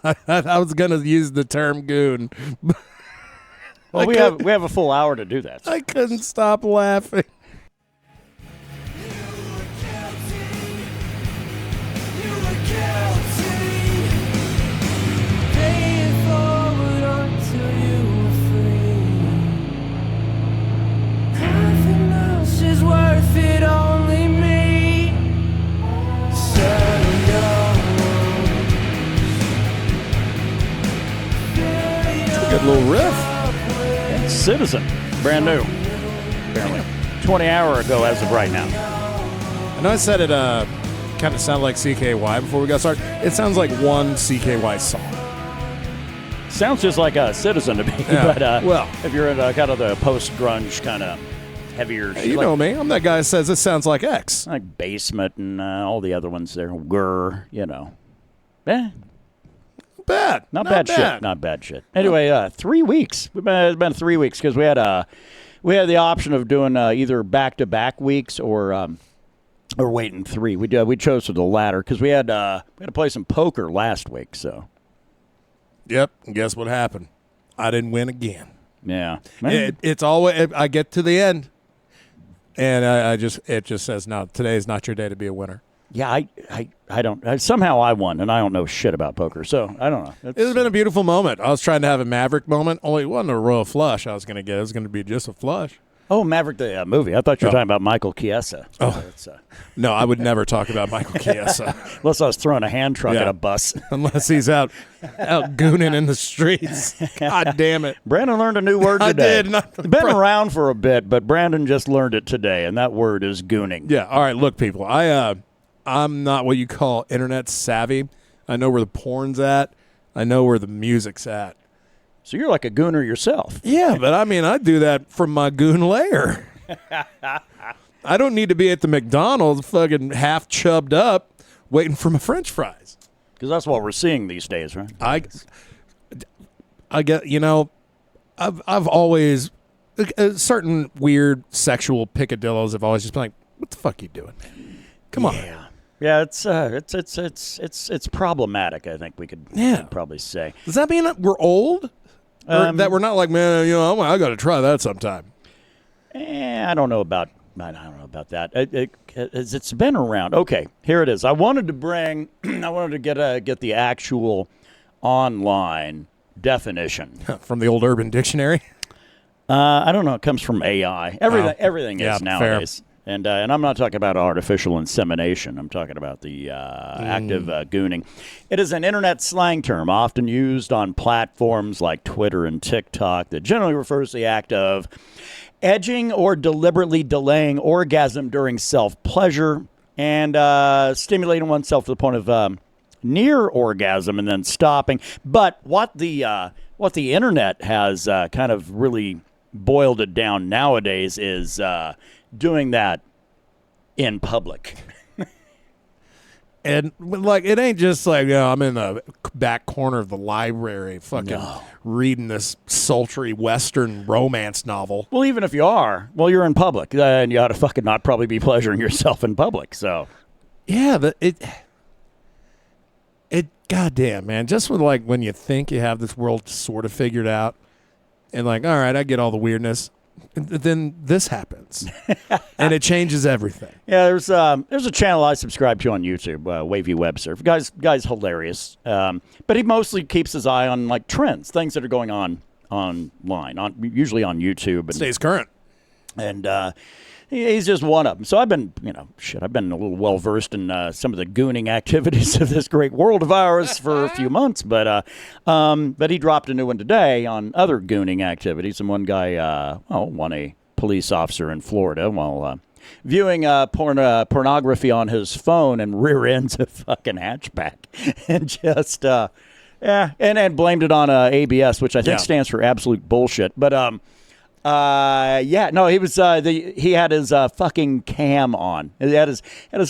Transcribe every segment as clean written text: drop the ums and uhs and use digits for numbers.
I was gonna use the term goon. Well, we have a full hour to do that. So. I couldn't stop laughing. Worth it, only me. It's a good little riff. And Citizen, brand new, apparently 20 hours ago as of right now. I know I said it kind of sounded like CKY before we got started. It sounds like one CKY song. Sounds just like a Citizen to me, Yeah. but well, if you're in kind of the post-grunge kind of heavier, hey, you know me. I'm that guy that says it sounds like X. like Basement and all the other ones there, Grr, Bad. Not bad shit. Not bad shit. Anyway, 3 weeks. It's been 3 weeks because we had the option of doing either back-to-back weeks or waiting 3. We chose the latter because we had to play some poker last week. So. Yep. And guess what happened? I didn't win again. Yeah. It's always I get to the end, and it just says no. Today is not your day to be a winner. Yeah, I don't. Somehow I won, and I don't know shit about poker, so I don't know. It's been a beautiful moment. I was trying to have a Maverick moment, only it wasn't a royal flush I was going to get. It was going to be just a flush. Oh, Maverick, the movie. I thought you were talking about Michael Chiesa. Oh, no, I would never talk about Michael Chiesa. Unless I was throwing a hand truck at a bus. Unless he's out gooning in the streets. God damn it. Brandon learned a new word today. I did. It's been around for a bit, but Brandon just learned it today, and that word is gooning. Yeah, all right, look, people. I'm not what you call internet savvy. I know where the porn's at. I know where the music's at. So you're like a gooner yourself. Yeah, but I mean, I do that from my goon lair. I don't need to be at the McDonald's fucking half chubbed up waiting for my French fries. Because that's what we're seeing these days, right? I get, I've always, certain weird sexual picadillos have always just been like, what the fuck are you doing, man? Come on. Yeah, it's problematic, I think we could probably say. Does that mean that we're old? Or that we're not like, man, I got to try that sometime. I don't know about that. It's been around. Okay, here it is. I wanted to get the actual online definition from the old Urban Dictionary. I don't know. It comes from AI. Everything is nowadays. Fair. And I'm not talking about artificial insemination. I'm talking about the active gooning. It is an internet slang term often used on platforms like Twitter and TikTok that generally refers to the act of edging or deliberately delaying orgasm during self-pleasure and stimulating oneself to the point of near orgasm and then stopping. But what the internet has kind of really boiled it down nowadays is doing that in public. And like, it ain't just like, I'm in the back corner of the library fucking reading this sultry Western romance novel. Well, even if you are, you're in public, and you ought to fucking not probably be pleasuring yourself in public. So, yeah, it goddamn, man, just with like when you think you have this world sort of figured out, and like, all right, I get all the weirdness. Then this happens, and it changes everything. Yeah, there's a channel I subscribe to on YouTube, Wavy Web Surf. Guy's hilarious, but he mostly keeps his eye on like trends, things that are going on online, usually on YouTube. And stays current, and he's just one of them. So I've been a little well versed in some of the gooning activities of this great world of ours for a few months. But he dropped a new one today on other gooning activities. And one guy, won a police officer in Florida while viewing pornography on his phone and rear ends a fucking hatchback, and just and blamed it on ABS, which I think stands for absolute bullshit. But he was he had his fucking cam on. He had his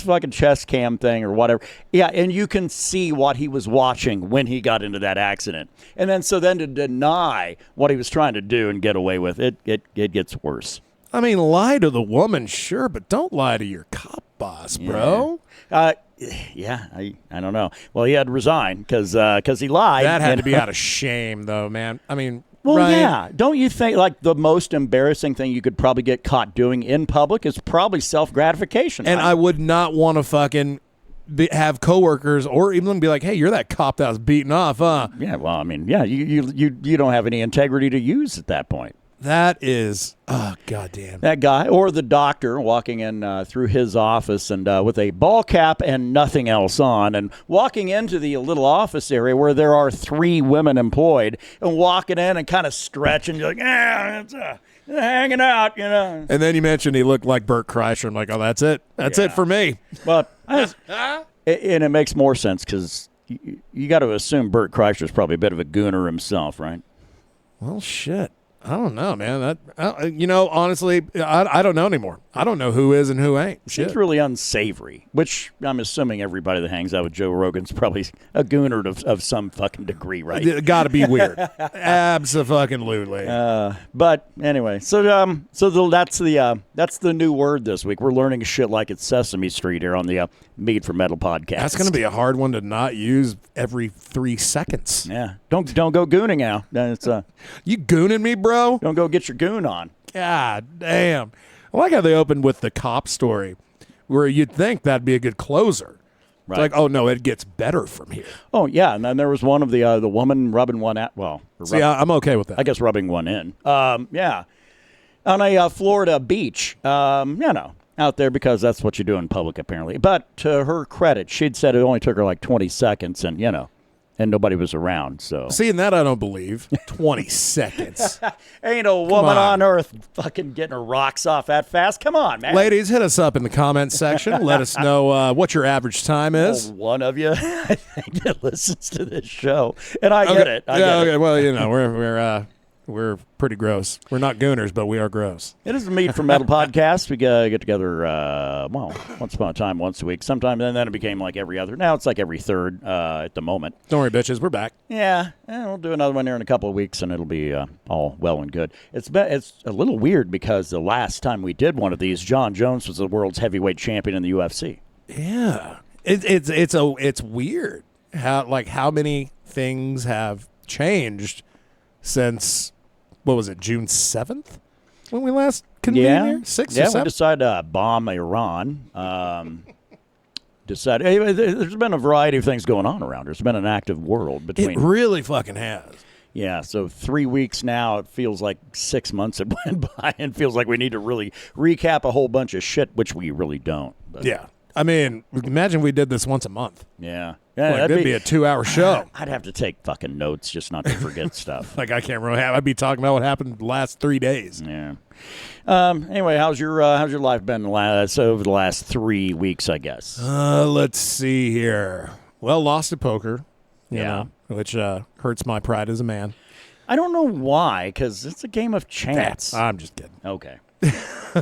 fucking chest cam thing or whatever. Yeah, and you can see what he was watching when he got into that accident. And then to deny what he was trying to do and get away with it gets worse. I mean, lie to the woman, sure, but don't lie to your cop boss, bro. Yeah, I don't know. Well, he had to resign because he lied. That had to be out of shame, though, man. I mean, well, right? yeah. Don't you think like the most embarrassing thing you could probably get caught doing in public is probably self-gratification? And I would not want to fucking have coworkers or even be like, "Hey, you're that cop that was beaten off, huh?" Yeah. Well, I mean, yeah. You don't have any integrity to use at that point. That is, oh goddamn. That guy or the doctor walking in through his office and with a ball cap and nothing else on, and walking into the little office area where there are 3 women employed, and walking in and kind of stretching, like, it's hanging out, And then you mentioned he looked like Bert Kreischer. I'm like, oh, that's it. That's it for me. But and it makes more sense because you got to assume Bert Kreischer is probably a bit of a gooner himself, right? Well, shit. I don't know, man. Honestly, I don't know anymore. I don't know who is and who ain't. Shit. It's really unsavory, which I'm assuming everybody that hangs out with Joe Rogan's probably a gooner of some fucking degree, right? It got to be weird. Abso-fucking-lutely. But anyway, so that's the new word this week. We're learning shit like it's Sesame Street here on the Mead for Metal podcast. That's going to be a hard one to not use every 3 seconds. Yeah, don't go gooning now. It's you gooning me, bro? Don't go get your goon on. God damn. I like how they opened with the cop story, where you'd think that'd be a good closer. Right. It's like, oh no, it gets better from here. Oh yeah, and then there was one of the woman rubbing one out. Well, I'm okay with that. I guess rubbing one in. Yeah, on a Florida beach. Out there because that's what you do in public apparently. But to her credit, she'd said it only took her like 20 seconds, and and nobody was around. So seeing that, I don't believe 20 seconds. Ain't a woman on earth fucking getting her rocks off that fast. Come on, man. Ladies, hit us up in the comments section. Let us know what your average time is. Well, one of you, I think, that listens to this show, and I get it. I get it. Well, we're pretty gross. We're not gooners, but we are gross. It is the Mead for Metal podcast. We get together, once upon a time, once a week. Sometimes, and then it became like every other. Now it's like every third at the moment. Don't worry, bitches. We're back. Yeah, we'll do another one here in a couple of weeks, and it'll be all well and good. It's a little weird because the last time we did one of these, John Jones was the world's heavyweight champion in the UFC. Yeah, it's weird how many things have changed since. What was it, June 7th when we last convened here? 6th or 7th? Yeah, we decided to bomb Iran. There's been a variety of things going on around. There's been an active world between. It really fucking has. Yeah, so 3 weeks now, it feels like 6 months have went by, and feels like we need to really recap a whole bunch of shit, which we really don't. But. Yeah. I mean, imagine we did this once a month. Yeah. That'd be a 2-hour show. I'd have to take fucking notes just not to forget stuff. Like I can't remember. I'd be talking about what happened the last 3 days. Yeah. Anyway, how's your life been over the last 3 weeks, I guess? Let's see here. Well, lost at poker. You know, which hurts my pride as a man. I don't know why, because it's a game of chance. I'm just kidding. Okay.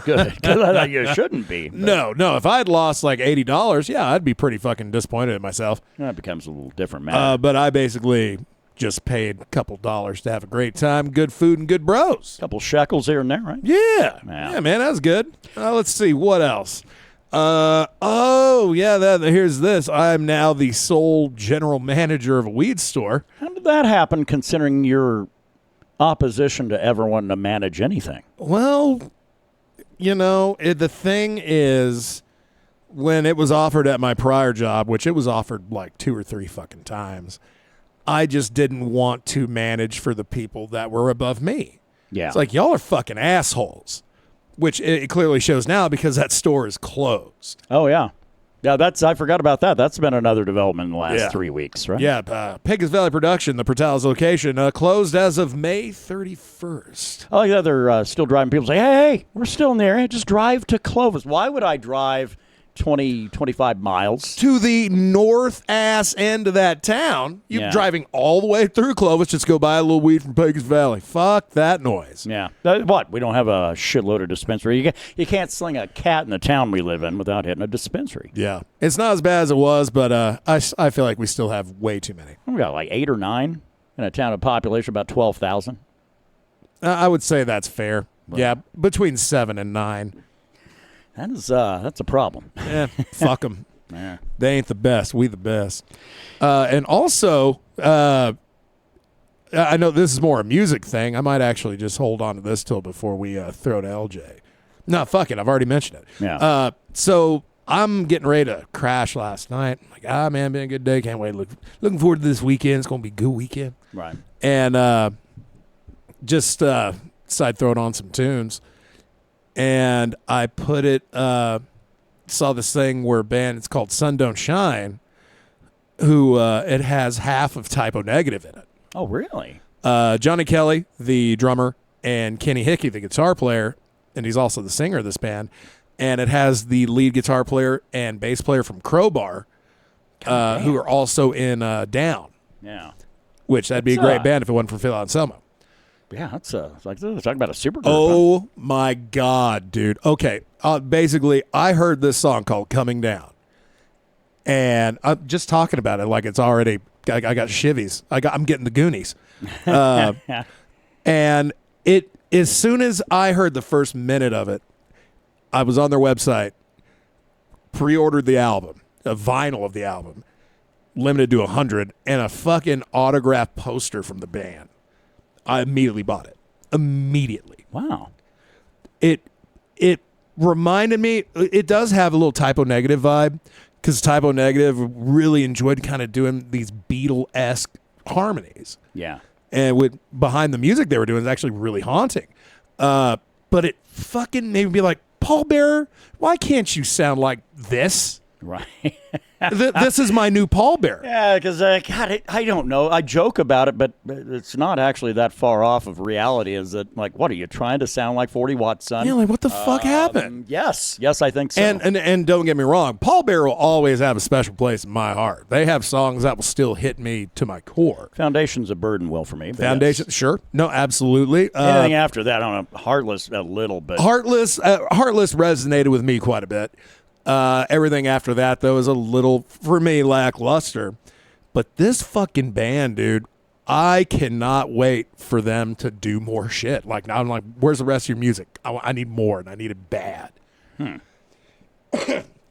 Good. Because I thought you shouldn't be. But. No. If I had lost like $80, yeah, I'd be pretty fucking disappointed in myself. That becomes a little different matter. But I basically just paid a couple dollars to have a great time, good food, and good bros. A couple shekels here and there, right? Yeah, man, that was good. Let's see what else. Here's this. I'm now the sole general manager of a weed store. How did that happen, considering your opposition to ever wanting to manage anything? Well, the thing is, when it was offered at my prior job, which it was offered like 2 or 3 fucking times, I just didn't want to manage for the people that were above me. Yeah. It's like, y'all are fucking assholes, which it clearly shows now because that store is closed. Oh, yeah. Yeah, I forgot about that. That's been another development in the last 3 weeks, right? Yeah, Pecos Valley Production, the Portales location, closed as of May 31st. Oh, yeah, they're still driving. People say, hey, we're still in the area. Just drive to Clovis. Why would I drive 20, 25 miles? To the north ass end of that town. You're driving all the way through Clovis, just go buy a little weed from Pecos Valley. Fuck that noise. Yeah. What? We don't have a shitload of dispensary. You can't sling a cat in the town we live in without hitting a dispensary. Yeah. It's not as bad as it was, but I feel like we still have way too many. We got like 8 or 9 in a town of population about 12,000. I would say that's fair. Well, yeah, between 7 and 9. That's a problem. Yeah, fuck them. Yeah. They ain't the best. We the best. And also, I know this is more a music thing. I might actually just hold on to this till before we throw to LJ. No, fuck it. I've already mentioned it. Yeah. So I'm getting ready to crash last night. I'm like, man, been a good day. Can't wait. Looking forward to this weekend. It's going to be a good weekend. Right. And just decided to throw it on some tunes. And I put it, saw this thing where a band, it's called Sun Don't Shine, who it has half of Type-O Negative in it. Oh, really? Johnny Kelly, the drummer, and Kenny Hickey, the guitar player, and he's also the singer of this band. And it has the lead guitar player and bass player from Crowbar, who are also in Down. Yeah. Which that'd be a great band if it wasn't for Phil Anselmo. Yeah, that's like talking about a super group. Oh my God, dude. Okay, basically, I heard this song called "Coming Down," and I'm just talking about it like it's already. I got shivvies. I'm getting the Goonies, and it. As soon as I heard the first minute of it, I was on their website, pre-ordered the album, a vinyl of the album, limited to 100, and a fucking autographed poster from the band. I immediately bought it. Immediately. Wow. It reminded me, it does have a little Type-O Negative vibe, because Type-O Negative really enjoyed kind of doing these Beatle-esque harmonies. Yeah. And with behind the music they were doing is actually really haunting. But it fucking made me be like, Paul Bearer, why can't you sound like this? Right. This is my new Paul Bearer. Yeah, because God, I don't know. I joke about it, but it's not actually that far off of reality. Is that like, what are you trying to sound like 40 Watt Son? Yeah, like what the fuck happened? Yes, I think so. And don't get me wrong, Paul Bearer will always have a special place in my heart. They have songs that will still hit me to my core. Foundation's a burden will for me. Foundation, yes. Sure, no, absolutely. Anything after that, I don't know. Heartless a little bit. Heartless resonated with me quite a bit. Everything after that, though, is a little, for me, lackluster. But this fucking band, dude, I cannot wait for them to do more shit. Like, now I'm like, where's the rest of your music? I need more, and I need it bad.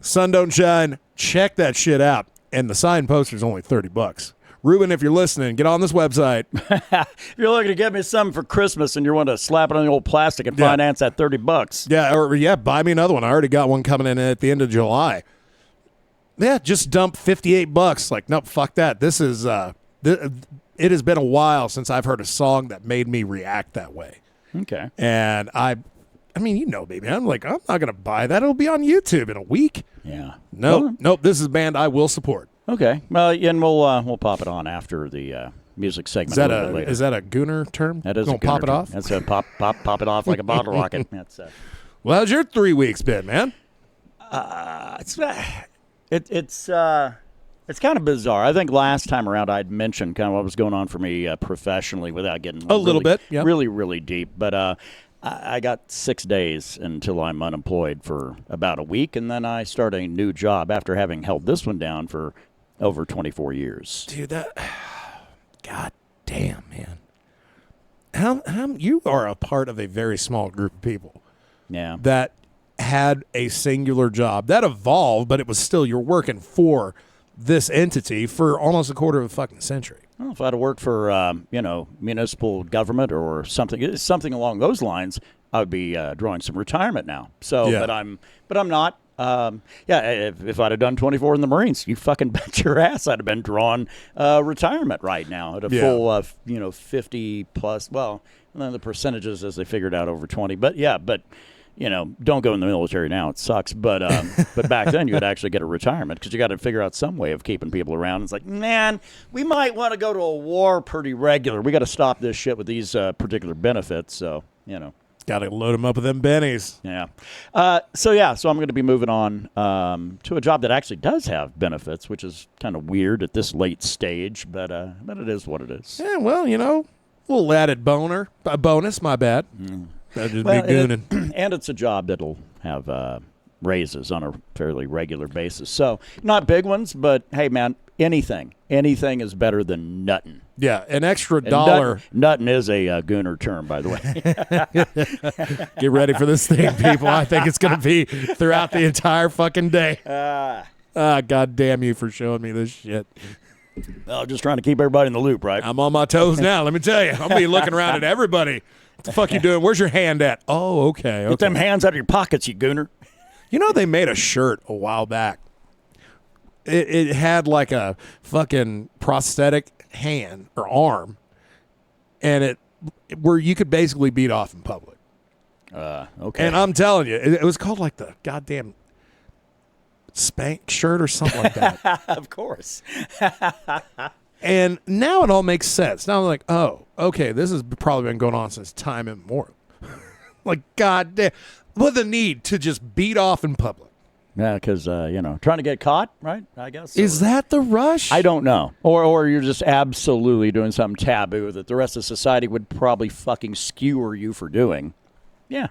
Sun Don't Shine, check that shit out. And the signed poster's only $30. Ruben, if you're listening, get on this website. If you're looking to get me something for Christmas and you want to slap it on the old plastic and finance that $30. Yeah, buy me another one. I already got one coming in at the end of July. Yeah, just dump $58. Like, nope, fuck that. This is it has been a while since I've heard a song that made me react that way. Okay. And I mean, you know me, man. I'm like, I'm not gonna buy that. It'll be on YouTube in a week. Yeah. Nope. This is a band I will support. Okay. Well, and we'll pop it on after the music segment. Is that a Gooner term? That is. Gonna pop it off. That's a pop it off like a bottle rocket. That's. Well, how's your 3 weeks been, man? It's kind of bizarre. I think last time around I'd mentioned kind of what was going on for me professionally without getting little bit, yeah, really deep. But I got 6 days until I'm unemployed for about a week, and then I start a new job after having held this one down for over 24 years. Dude, God damn, man. How you are a part of a very small group of people. Yeah. That had a singular job that evolved, but it was still, you're working for this entity for almost a quarter of a fucking century. Well, if I'd have worked for, municipal government or something along those lines, I would be drawing some retirement now. So, yeah. but I'm not. If I'd have done 24 in the Marines, you fucking bet your ass I'd have been drawing retirement right now at a full, 50 plus. Well, and then the percentages as they figured out over 20. But don't go in the military now. It sucks. But back then you would actually get a retirement because you got to figure out some way of keeping people around. It's like, man, we might want to go to a war pretty regular. We got to stop this shit with these particular benefits. So, Got to load them up with them bennies. Yeah. So I'm going to be moving on to a job that actually does have benefits, which is kind of weird at this late stage, but it is what it is. Yeah, well, a little added bonus, my bad. That'd just be gooning. And it's a job that'll have raises on a fairly regular basis. So not big ones, but hey, man, anything is better than nuttin'. Yeah, an extra dollar. Nuttin' is a Gooner term, by the way. Get ready for this thing, people. I think it's going to be throughout the entire fucking day. God damn you for showing me this shit. Oh, just trying to keep everybody in the loop, right? I'm on my toes now. Let me tell you. I'm going to be looking around at everybody. What the fuck you doing? Where's your hand at? Oh, okay. Get them hands out of your pockets, you gooner. You know, they made a shirt a while back. It had like a fucking prosthetic hand or arm, and where you could basically beat off in public. Okay. And I'm telling you, it was called like the goddamn spank shirt or something like that. Of course. And now it all makes sense. Now I'm like, oh, okay, this has probably been going on since time immemorial. Like, goddamn. What the need to just beat off in public? Yeah, because, trying to get caught, right? I guess. Is that the rush? I don't know. Or you're just absolutely doing something taboo that the rest of society would probably fucking skewer you for doing. Yeah.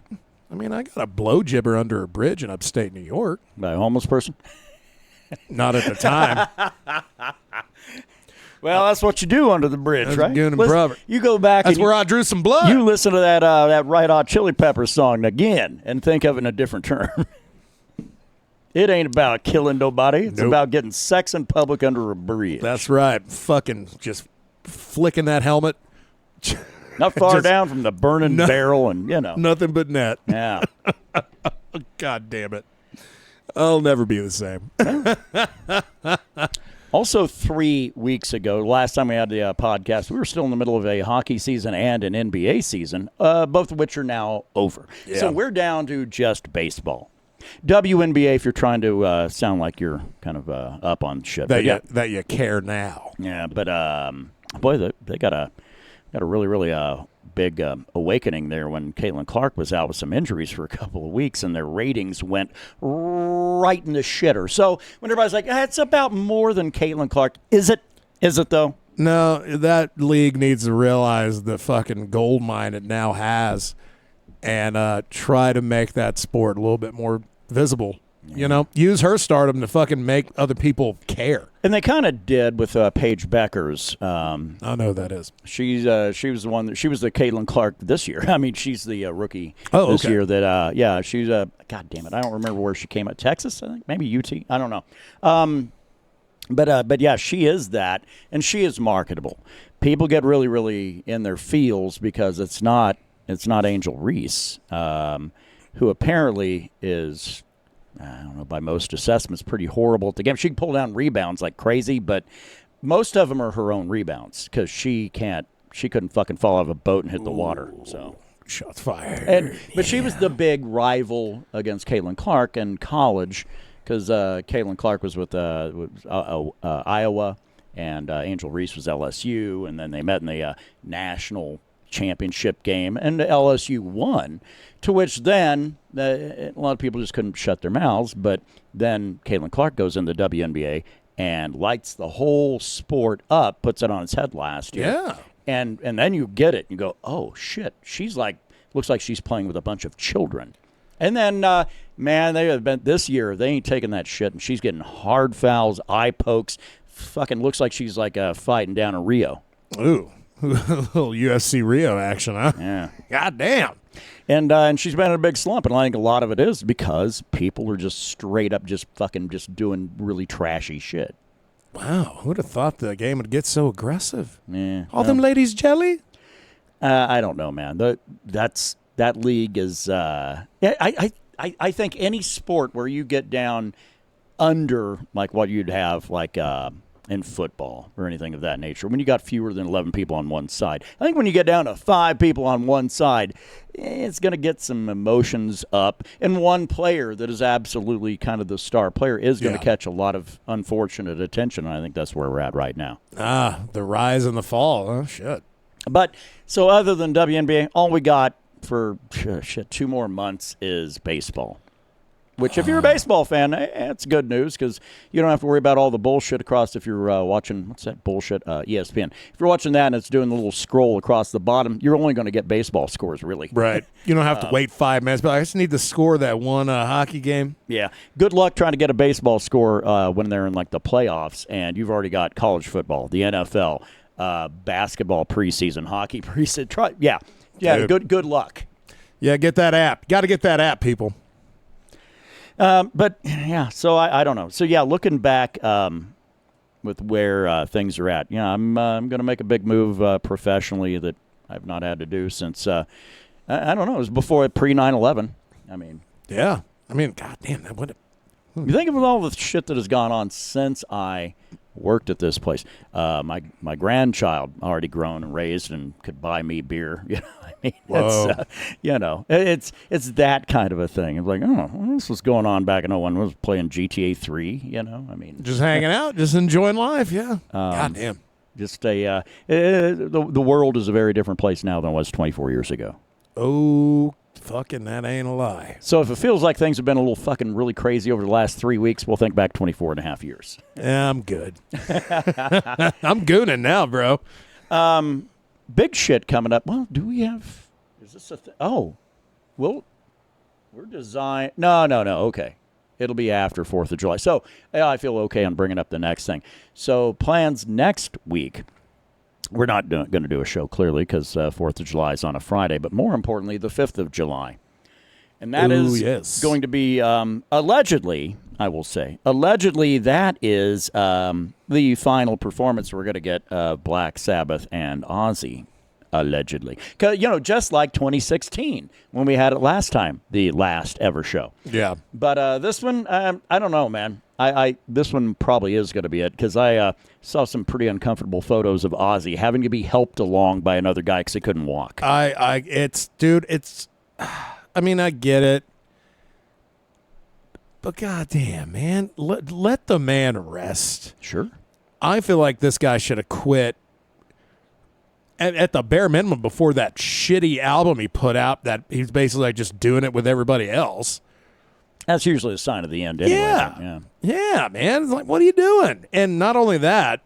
I mean, I got a blow jibber under a bridge in upstate New York. By a homeless person? Not at the time. Well, that's what you do under the bridge, That's right? Goon and brother. You go back That's and where I drew some blood. you listen to that Red Hot Chili Peppers song again and think of it in a different term. It ain't about killing nobody. It's about getting sex in public under a bridge. That's right. Fucking just flicking that helmet. Not far just down from the burning barrel and, Nothing but net. Yeah. God damn it. I'll never be the same. Also, 3 weeks ago, last time we had the podcast, we were still in the middle of a hockey season and an NBA season, both of which are now over. Yeah. So we're down to just baseball. WNBA, if you're trying to sound like you're kind of up on shit. That you care now. Yeah, but boy, they got a really, really big awakening there when Caitlin Clark was out with some injuries for a couple of weeks, and their ratings went right in the shitter. So when everybody's like, it's about more than Caitlin Clark, is it? Is it though? No, that league needs to realize the fucking gold mine it now has, and try to make that sport a little bit more visible. Yeah. Use her stardom to fucking make other people care. And they kind of did with Paige Beckers. I know who that is. She was the one. She was the Caitlin Clark this year. I mean, she's the rookie this okay. year. That she's God damn it, I don't remember where she came at. Texas, I think, maybe UT. I don't know. But yeah, she is that, and she is marketable. People get really, really in their feels because it's not Angel Reese, who apparently is, I don't know, by most assessments, pretty horrible at the game. She can pull down rebounds like crazy, but most of them are her own rebounds because she couldn't fucking fall out of a boat and hit the water. So shots fired. But she was the big rival against Caitlin Clark in college because Caitlin Clark was with Iowa and Angel Reese was LSU, and then they met in the national championship game, and LSU won, to which then a lot of people just couldn't shut their mouths, but then Caitlin Clark goes in the WNBA and lights the whole sport up, puts it on its head last year. Yeah. And then you get it. You go, oh, shit. She's looks like she's playing with a bunch of children. And then, man, they have been this year, they ain't taking that shit, and she's getting hard fouls, eye pokes. Fucking looks like she's like fighting down in Rio. Ooh. A little UFC Rio action, huh? Yeah. God damn. And she's been in a big slump, and I think a lot of it is because people are just straight up just doing really trashy shit. Wow, who'd have thought the game would get so aggressive? Yeah. All them ladies jelly? I don't know, man. That league is. I think any sport where you get down under like what you'd have like in football or anything of that nature, when you got fewer than 11 people on one side, I think when you get down to 5 people on one side, it's going to get some emotions up, and one player that is absolutely kind of the star player is going to catch a lot of unfortunate attention, and I think that's where we're at right now. The rise and the fall. Oh, shit. But so other than WNBA, all we got for 2 more months is baseball. Which, if you're a baseball fan, it's good news because you don't have to worry about all the bullshit across if you're watching, what's that bullshit, ESPN. If you're watching that and it's doing the little scroll across the bottom, you're only going to get baseball scores, really. Right. You don't have to wait 5 minutes, but I just need to score that one hockey game. Yeah. Good luck trying to get a baseball score when they're in, like, the playoffs, and you've already got college football, the NFL, basketball preseason, hockey preseason. Yeah, Dude. good luck. Yeah, get that app. Got to get that app, people. But yeah, so I don't know. So yeah, looking back with where things are at, yeah, I'm going to make a big move professionally that I've not had to do since I don't know. It was before pre 9/11. I mean, yeah. I mean, goddamn, that would. You think of all the shit that has gone on since I worked at this place. My grandchild already grown and raised and could buy me beer. You know, I mean, it's that kind of a thing. It's like, oh, well, this was going on back in 01. I was playing GTA 3. You know, I mean, just hanging out, just enjoying life. Yeah. Goddamn. Just the world is a very different place now than it was 24 years ago. Oh. Fucking that ain't a lie. So if it feels like things have been a little fucking really crazy over the last 3 weeks, we'll think back 24 and a half years. Yeah, I'm good. I'm gooning now, bro. Big shit coming up. Well, do we have... Is this a thing? Oh. Well, we're design... No. Okay. It'll be after 4th of July. So yeah, I feel okay on bringing up the next thing. So plans next week... We're not going to do a show, clearly, because 4th of July is on a Friday, but more importantly, the 5th of July. And that is going to be, allegedly, I will say, that is the final performance we're going to get of Black Sabbath and Ozzy, allegedly. 'Cause, just like 2016, when we had it last time, the last ever show. Yeah. But this one, I don't know, man. This one probably is going to be it, because I saw some pretty uncomfortable photos of Ozzy having to be helped along by another guy because he couldn't walk. I mean, I get it, but goddamn, man, let the man rest. Sure. I feel like this guy should have quit at the bare minimum before that shitty album he put out. That he's basically like just doing it with everybody else. That's usually a sign of the end anyway. Yeah, man. It's like, what are you doing? And not only that,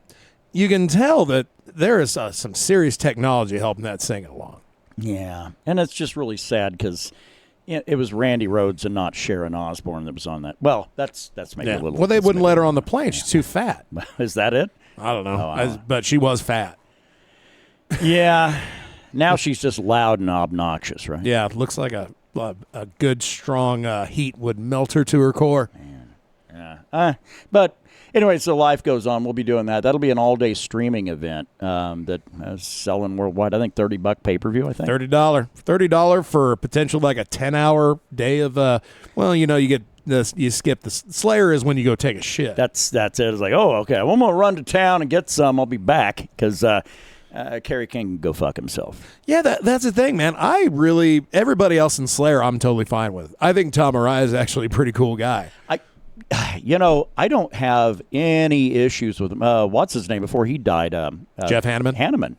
you can tell that there is some serious technology helping that singing along. Yeah, and it's just really sad because it was Randy Rhoads and not Sharon Osbourne that was on that. Well, that's maybe a little... Well, they wouldn't let her on the plane. She's too fat. Is that it? I don't know. But she was fat. Yeah. Now she's just loud and obnoxious, right? Yeah, it looks like a good, strong heat would melt her to her core. Man. Yeah. But anyway, so life goes on. We'll be doing that. That'll be an all-day streaming event that is selling worldwide. I think $30 pay-per-view, I think. $30 for potential like a 10-hour day of, you get this, you skip the Slayer is when you go take a shit. That's it. It's like, oh, okay, well, I'm going to run to town and get some. I'll be back because Kerry King can go fuck himself. Yeah, that's the thing, man. Everybody else in Slayer, I'm totally fine with. I think Tom Araya is actually a pretty cool guy. I don't have any issues with him. What's his name before he died? Jeff Hanneman.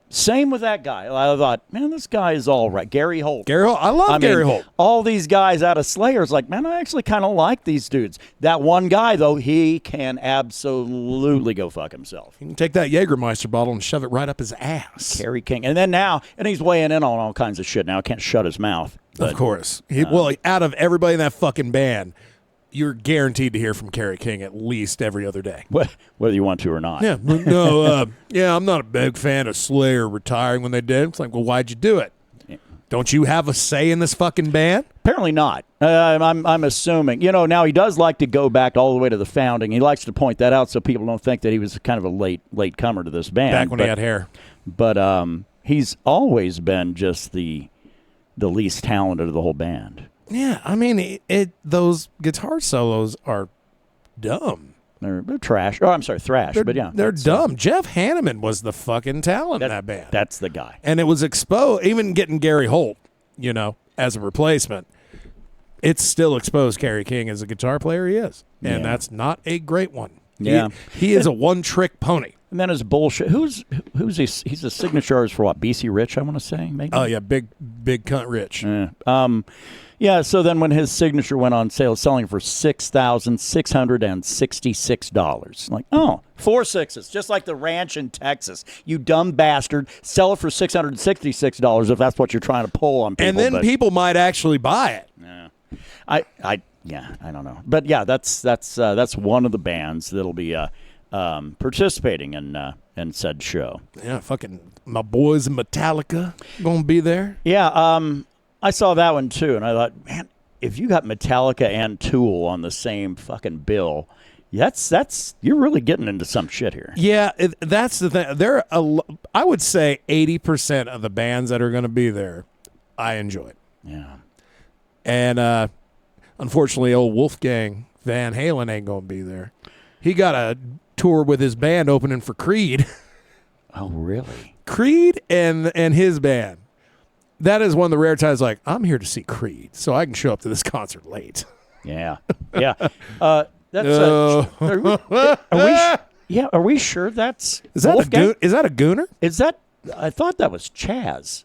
Same with that guy. I thought, man, this guy is all right. Gary Holt. I love Gary Holt. All these guys out of Slayer is like, man, I actually kind of like these dudes. That one guy, though, he can absolutely go fuck himself. You can take that Jägermeister bottle and shove it right up his ass. Kerry King. And then and he's weighing in on all kinds of shit now. Can't shut his mouth. But, of course. Out of everybody in that fucking band, you're guaranteed to hear from Kerry King at least every other day. Whether you want to or not. Yeah, no, I'm not a big fan of Slayer retiring when they did. It's like, well, why'd you do it? Yeah. Don't you have a say in this fucking band? Apparently not. I'm assuming. Now he does like to go back all the way to the founding. He likes to point that out so people don't think that he was kind of a late comer to this band. Back when he had hair. But he's always been just the least talented of the whole band. Yeah, I mean, those guitar solos are dumb. They're trash. Oh, I'm sorry, thrash. But yeah, they're dumb. Jeff Hanneman was the fucking talent in that band. That's the guy. And it was exposed. Even getting Gary Holt, as a replacement, it's still exposed Kerry King as a guitar player. He is, and that's not a great one. Yeah, he is a one-trick pony. And then his bullshit. Who's he's a signature artist for what? BC Rich, I want to say, maybe. Oh yeah, big cunt Rich. Yeah. Yeah, so then when his signature went on sale, selling for $6,666. Like, 4 sixes, just like the ranch in Texas. You dumb bastard. Sell it for $666 if that's what you're trying to pull on people. And then people might actually buy it. Yeah. I don't know. But yeah, that's one of the bands that'll be participating in said show. Yeah, fucking my boys in Metallica gonna be there. Yeah, I saw that one too, and I thought, man, if you got Metallica and Tool on the same fucking bill, that's you're really getting into some shit here. Yeah, that's the thing. I would say 80% of the bands that are going to be there, I enjoy. Yeah. And unfortunately, old Wolfgang Van Halen ain't going to be there. He got a tour with his band opening for Creed. Oh, really? Creed and his band. That is one of the rare times, like, I'm here to see Creed, so I can show up to this concert late. Yeah. Yeah. That's are we sure that's Is that Wolfgang? is that a Gooner? Is that I thought that was Chaz.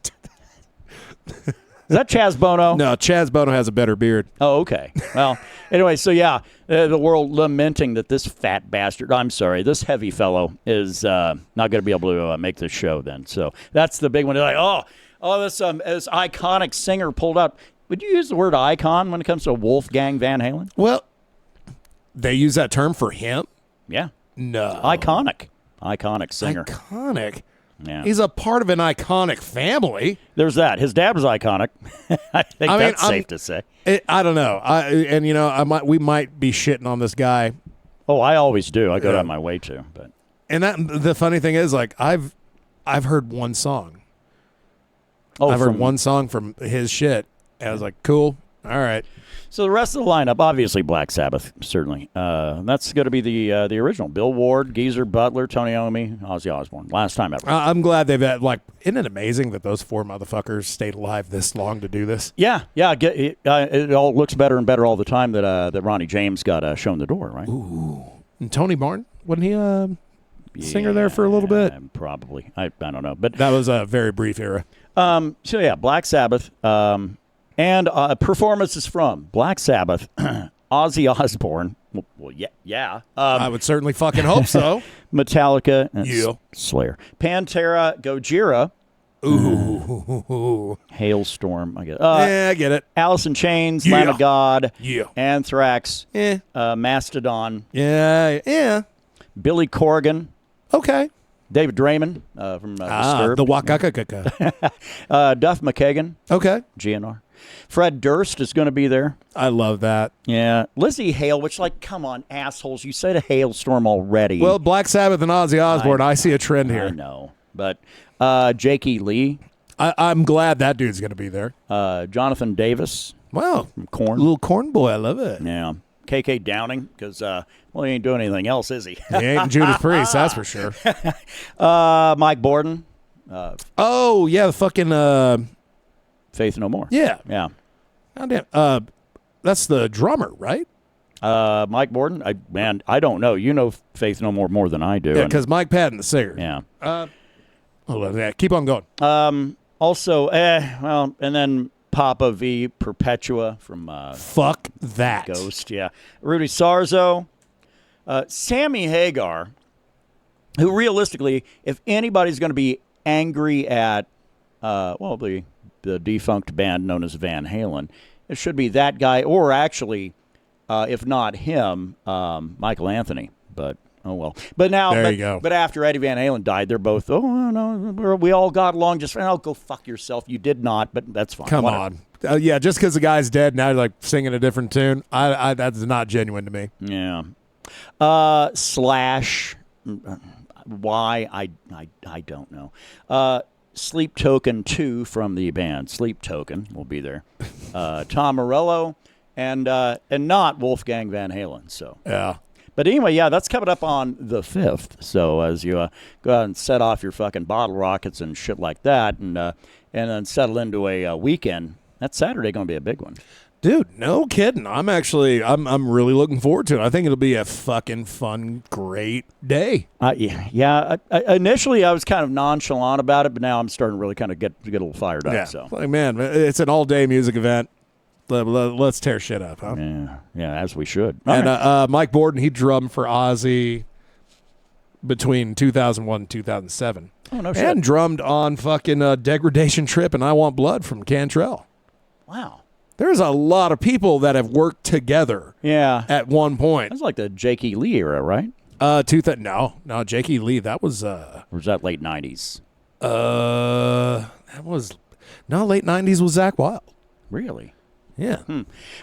Is that Chaz Bono? No, Chaz Bono has a better beard. Oh, okay. Well, anyway, so yeah, the world lamenting that this fat bastard, I'm sorry, this heavy fellow is not going to be able to make this show then. So that's the big one. They're like, this iconic singer pulled out. Would you use the word icon when it comes to Wolfgang Van Halen? Well, they use that term for him? Yeah. No. Iconic singer. Iconic? Yeah. He's a part of an iconic family. There's that. His dad was iconic. I think that's safe to say. I don't know. We might be shitting on this guy. Oh, I always do. I go out of my way to. But the funny thing is, like, I've heard one song. I've heard one song from his shit. And I was like, cool. All right. So the rest of the lineup, obviously Black Sabbath, certainly. That's going to be the original. Bill Ward, Geezer Butler, Tony Iommi, Ozzy Osbourne. Last time ever. I'm glad they've had, like, isn't it amazing that those four motherfuckers stayed alive this long to do this? Yeah. It all looks better and better all the time that Ronnie James got shown the door, right? Ooh. And Tony Martin, wasn't he singer there for a little bit? Probably. I don't know. But that was a very brief era. So, yeah, Black Sabbath. And performances from Black Sabbath, Ozzy Osbourne. Well, yeah. I would certainly fucking hope so. Metallica, and Slayer, Pantera, Gojira. Ooh. Hailstorm. I get. I get it. Alice in Chains, Lamb of God. Yeah. Anthrax. Mastodon. Yeah. Billy Corgan. Okay. David Draymond from Disturbed. The Wakakakaka. Duff McKagan. Okay. GNR. Fred Durst is going to be there. I love that. Yeah. Lizzie Hale, which, like, come on, assholes. You said a hailstorm already. Well, Black Sabbath and Ozzy Osbourne, I see a trend here. I know. But Jakey Lee. I'm glad that dude's going to be there. Jonathan Davis. Wow. From Korn. Little Korn boy. I love it. Yeah. KK Downing, because, he ain't doing anything else, is he? He ain't Judas Priest, that's for sure. Mike Borden. The fucking... Faith No More. Yeah. Yeah. Goddamn. That's the drummer, right? Mike Borden? I don't know. You know Faith No More than I do. Yeah, because Mike Patton, the singer. Yeah. Keep on going. Also, and then Papa V, Perpetua from Fuck that. Ghost, yeah. Rudy Sarzo. Sammy Hagar, who realistically, if anybody's going to be angry at, the defunct band known as Van Halen, it should be that guy, or actually, if not him, Michael Anthony. But oh well. But now, there you go. But after Eddie Van Halen died, they're both we all got along just fine. Oh, go fuck yourself. You did not, but that's fine. Come on. Just because the guy's dead now, like singing a different tune, that's not genuine to me. Yeah. Slash. Why I don't know. Sleep Token 2 from the band Sleep Token will be there. Tom Morello and not Wolfgang Van Halen. So yeah. But anyway, that's coming up on the 5th. So as you go out and set off your fucking bottle rockets and shit like that, and then settle into a weekend, that Saturday going to be a big one. Dude, no kidding. I'm really looking forward to it. I think it'll be a fucking fun, great day. Initially, I was kind of nonchalant about it, but now I'm starting to really kind of get a little fired up. Yeah. So, like, man, it's an all-day music event. Let's tear shit up, huh? Yeah, as we should. And Mike Borden, he drummed for Ozzy between 2001 and 2007. Oh, no shit. And drummed on fucking Degradation Trip and I Want Blood from Cantrell. Wow. There's a lot of people that have worked together. Yeah. At one point. That's like the Jakey Lee era, right? No, Jakey Lee. That was. Or was that late 90s? That was. No, late 90s was Zach Wild. Really? Yeah.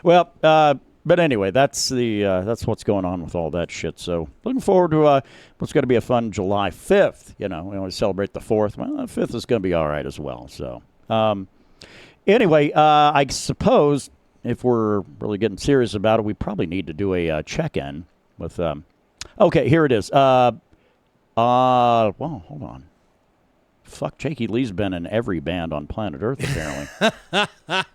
Well, but anyway, that's what's going on with all that shit. So looking forward to what's going to be a fun July 5th. You know, we always celebrate the 4th. Well, the 5th is going to be all right as well. So anyway, I suppose if we're really getting serious about it, we probably need to do a check-in with. Okay, here it is. Well, hold on. Fuck, Jakey Lee's been in every band on planet Earth, apparently.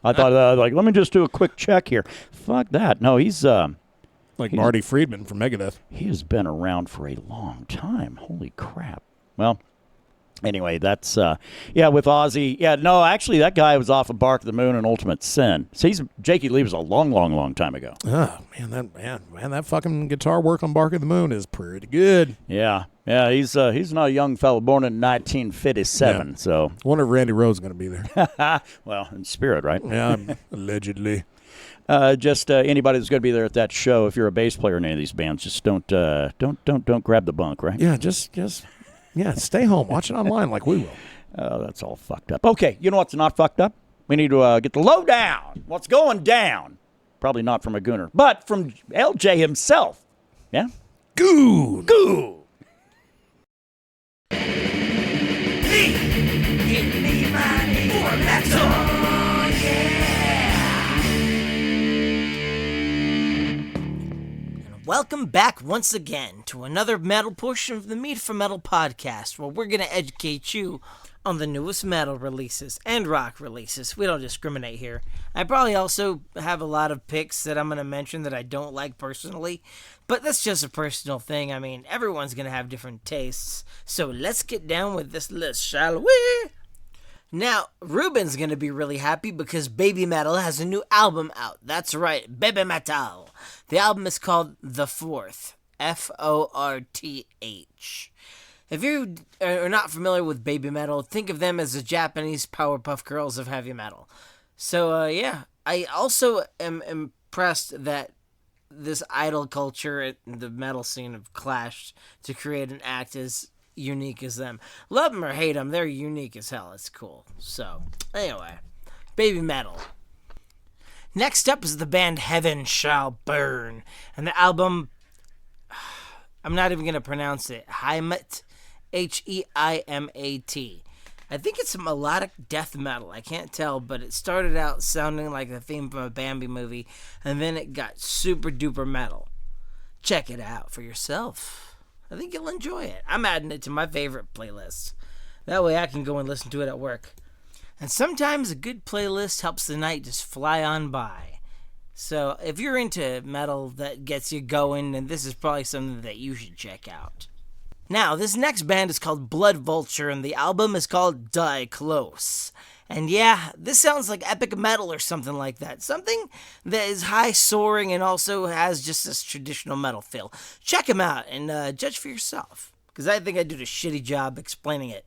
I thought, let me just do a quick check here. Fuck that. No, he's... like Marty Friedman from Megadeth. He has been around for a long time. Holy crap. Well, anyway, that's... with Ozzy. Yeah, no, actually, that guy was off of Bark of the Moon and Ultimate Sin. So Jakey Lee was a long, long, long time ago. Oh, man, that fucking guitar work on Bark of the Moon is pretty good. Yeah. Yeah, he's not a young fellow, born in 1957. Yeah. So I wonder if Randy Rhoads is going to be there. Well, in spirit, right? Yeah, allegedly. Just anybody that's going to be there at that show. If you're a bass player in any of these bands, just don't grab the bunk, right? Yeah, just stay home, watch it online like we will. Oh, that's all fucked up. Okay, you know what's not fucked up? We need to get the lowdown. What's going down? Probably not from a Gooner, but from LJ himself. Yeah, Goon. Give me money for metal, yeah. Welcome back once again to another metal portion of the Mead for Metal podcast, where we're going to educate you on the newest metal releases and rock releases. We don't discriminate here. I probably also have a lot of picks that I'm going to mention that I don't like personally, but that's just a personal thing. I mean, everyone's going to have different tastes, so let's get down with this list, shall we? Now, Ruben's going to be really happy because Baby Metal has a new album out. That's right, Baby Metal. The album is called The Fourth, Forth. If you are not familiar with Baby Metal, think of them as the Japanese Powerpuff Girls of heavy metal. So, I also am impressed that this idol culture and the metal scene have clashed to create an act as unique as them. Love them or hate them, they're unique as hell. It's cool. So, anyway, Baby Metal. Next up is the band Heaven Shall Burn, and the album, I'm not even going to pronounce it, Heimat, Heimat. I think it's melodic death metal. I can't tell, but it started out sounding like the theme from a Bambi movie, and then it got super duper metal. Check it out for yourself. I think you'll enjoy it. I'm adding it to my favorite playlist. That way I can go and listen to it at work. And sometimes a good playlist helps the night just fly on by. So if you're into metal that gets you going, then this is probably something that you should check out. Now, this next band is called Blood Vulture, and the album is called Die Close. And yeah, this sounds like epic metal or something like that. Something that is high soaring and also has just this traditional metal feel. Check them out and judge for yourself, because I think I did a shitty job explaining it.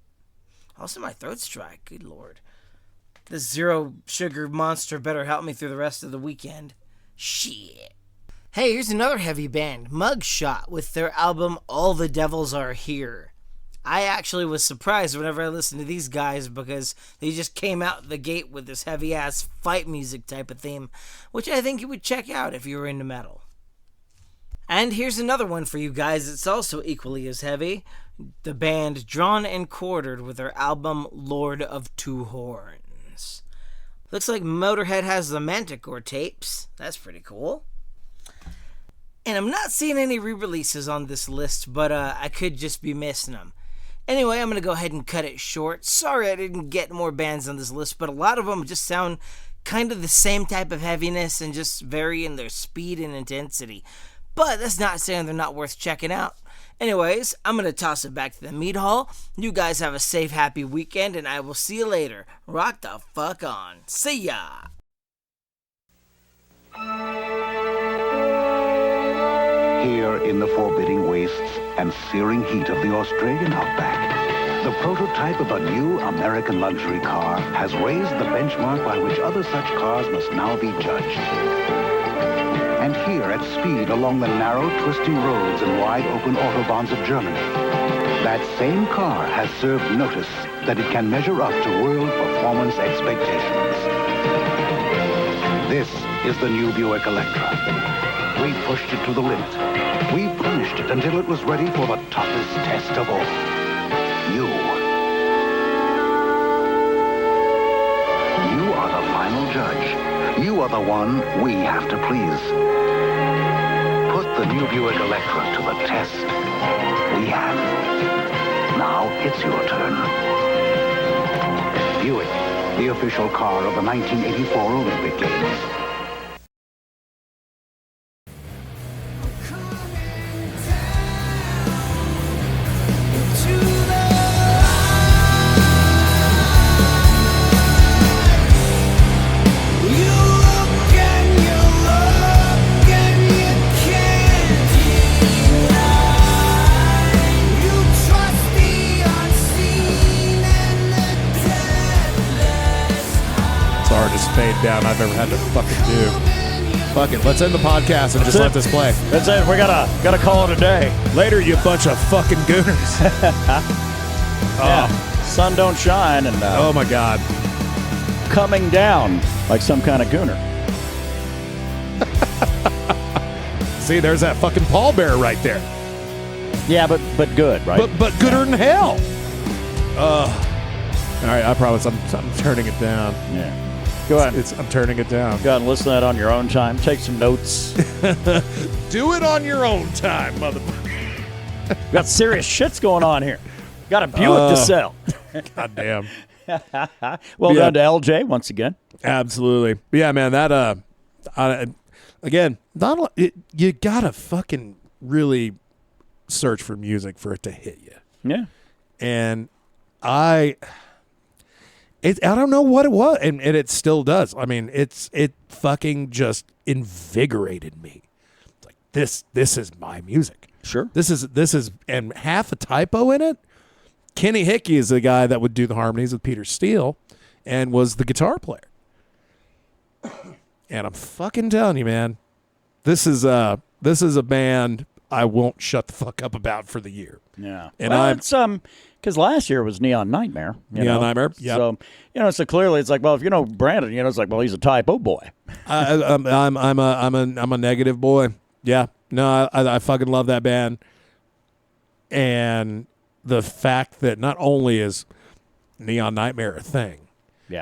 Also, my throat's dry. Good lord. This zero sugar monster better help me through the rest of the weekend. Shit. Hey, here's another heavy band, Mugshot, with their album All the Devils Are Here. I actually was surprised whenever I listened to these guys because they just came out the gate with this heavy-ass fight music type of theme, which I think you would check out if you were into metal. And here's another one for you guys that's also equally as heavy, the band Drawn and Quartered with their album Lord of Two Horns. Looks like Motorhead has the Manticore tapes. That's pretty cool. And I'm not seeing any re-releases on this list, but I could just be missing them. Anyway, I'm going to go ahead and cut it short. Sorry I didn't get more bands on this list, but a lot of them just sound kind of the same type of heaviness and just vary in their speed and intensity. But that's not saying they're not worth checking out. Anyways, I'm going to toss it back to the Mead Hall. You guys have a safe, happy weekend, and I will see you later. Rock the fuck on. See ya! Here in the forbidding wastes and searing heat of the Australian outback, the prototype of a new American luxury car has raised the benchmark by which other such cars must now be judged. And here at speed along the narrow, twisting roads and wide open autobahns of Germany, that same car has served notice that it can measure up to world performance expectations. This is the new Buick Electra. We pushed it to the limit. We punished it until it was ready for the toughest test of all. You. You are the final judge. You are the one we have to please. Put the new Buick Electra to the test. We have. Now it's your turn. Buick, the official car of the 1984 Olympic Games. Fade down I've ever had to fucking do. Fuck it, let's end the podcast and just let this play. That's it. We gotta call it a day. Later, you bunch of fucking gooners. Yeah. Sun don't shine and oh my god, coming down like some kind of gooner. See, there's that fucking pallbearer right there. Yeah, but good, right? But gooder than hell. All right, I promise I'm turning it down. Yeah. Go ahead. I'm turning it down. Go ahead and listen to that on your own time. Take some notes. Do it on your own time, motherfucker. We got serious shits going on here. Got a Buick to sell. God damn. Well done to LJ once again. Absolutely. But yeah, man, that again, you gotta fucking really search for music for it to hit you. Yeah. And I don't know what it was, and it still does. I mean, it fucking just invigorated me. It's like this is my music. Sure. This is, and half a Type-O in it. Kenny Hickey is the guy that would do the harmonies with Peter Steele, and was the guitar player. And I'm fucking telling you, man, this is a band I won't shut the fuck up about for the year. Yeah. And well, it's because last year was Neon Nightmare. Nightmare. Yeah. So so clearly it's like, well, if you know Brandon, it's like, well, he's a Type-O boy. I'm a negative boy. Yeah. No, I fucking love that band. And the fact that not only is Neon Nightmare a thing,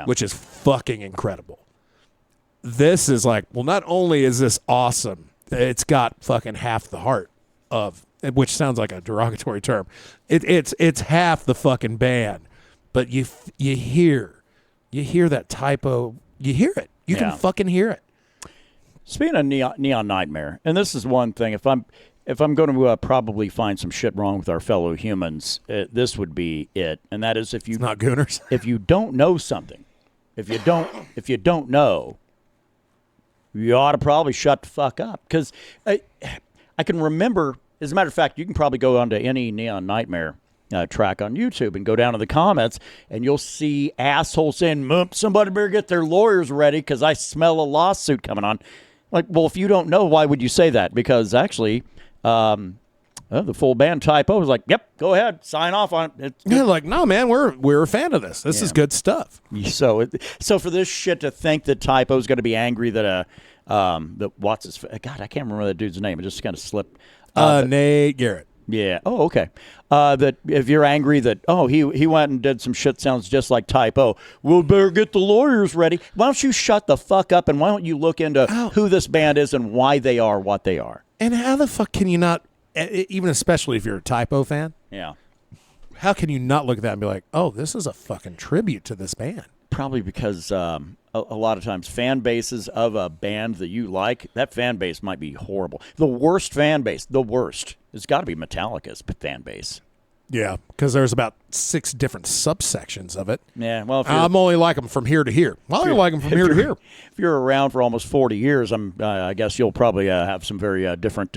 which is fucking incredible. This is like, well, not only is this awesome, it's got fucking half the heart of, which sounds like a derogatory term. It's half the fucking band, but you hear that Type-O, you hear it. You can fucking hear it. Speaking of Neon Nightmare, and this is one thing, if I'm going to probably find some shit wrong with our fellow humans, this would be it, and that is if you it's not Gooners. If you don't know something, if you don't know, you ought to probably shut the fuck up. Because I can remember, as a matter of fact, you can probably go onto any Neon Nightmare track on YouTube and go down to the comments, and you'll see assholes saying, somebody better get their lawyers ready because I smell a lawsuit coming on. Like, well, if you don't know, why would you say that? Because actually, the full band Type-O was like, yep, go ahead, sign off on it. Yeah, like, no, man, we're a fan of this. This is good stuff. So for this shit to think that Type-O is going to be angry that what's his God, I can't remember that dude's name. It just kind of slipped. Nate Garrett. Yeah. Oh, okay. That if you're angry that he went and did some shit sounds just like Type-O, we'll better get the lawyers ready. Why don't you shut the fuck up and why don't you look into who this band is and why they are what they are? And how the fuck can you not, even especially if you're a Type-O fan? Yeah. How can you not look at that and be like, oh, this is a fucking tribute to this band? Probably because a lot of times fan bases of a band that you like, that fan base might be horrible. The worst fan base, it's got to be Metallica's fan base. Yeah, because there's about 6 different subsections of it. Yeah, well, I'm only like them from here to here. I only like them from here to here. If you're around for almost 40 years, I guess you'll probably have some very different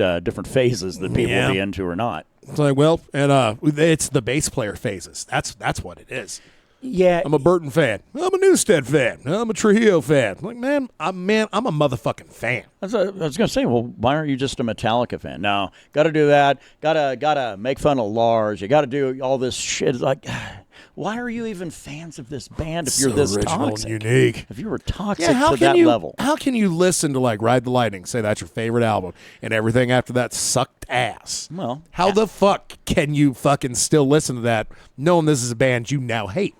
phases that people will be into or not. It's like, well, and it's the bass player phases. That's what it is. Yeah, I'm a Burton fan. I'm a Newstead fan. I'm a Trujillo fan. Like, man, I'm a motherfucking fan. I was gonna say, well, why aren't you just a Metallica fan? No, got to do that. Got to make fun of Lars. You got to do all this shit. It's like, Why are you even fans of this band if So you're this original toxic? and unique. If you were toxic Yeah, to that level. How can you listen to like Ride the Lightning, say that's your favorite album, and everything after that sucked ass? Well, how the fuck can you fucking still listen to that, knowing this is a band you now hate?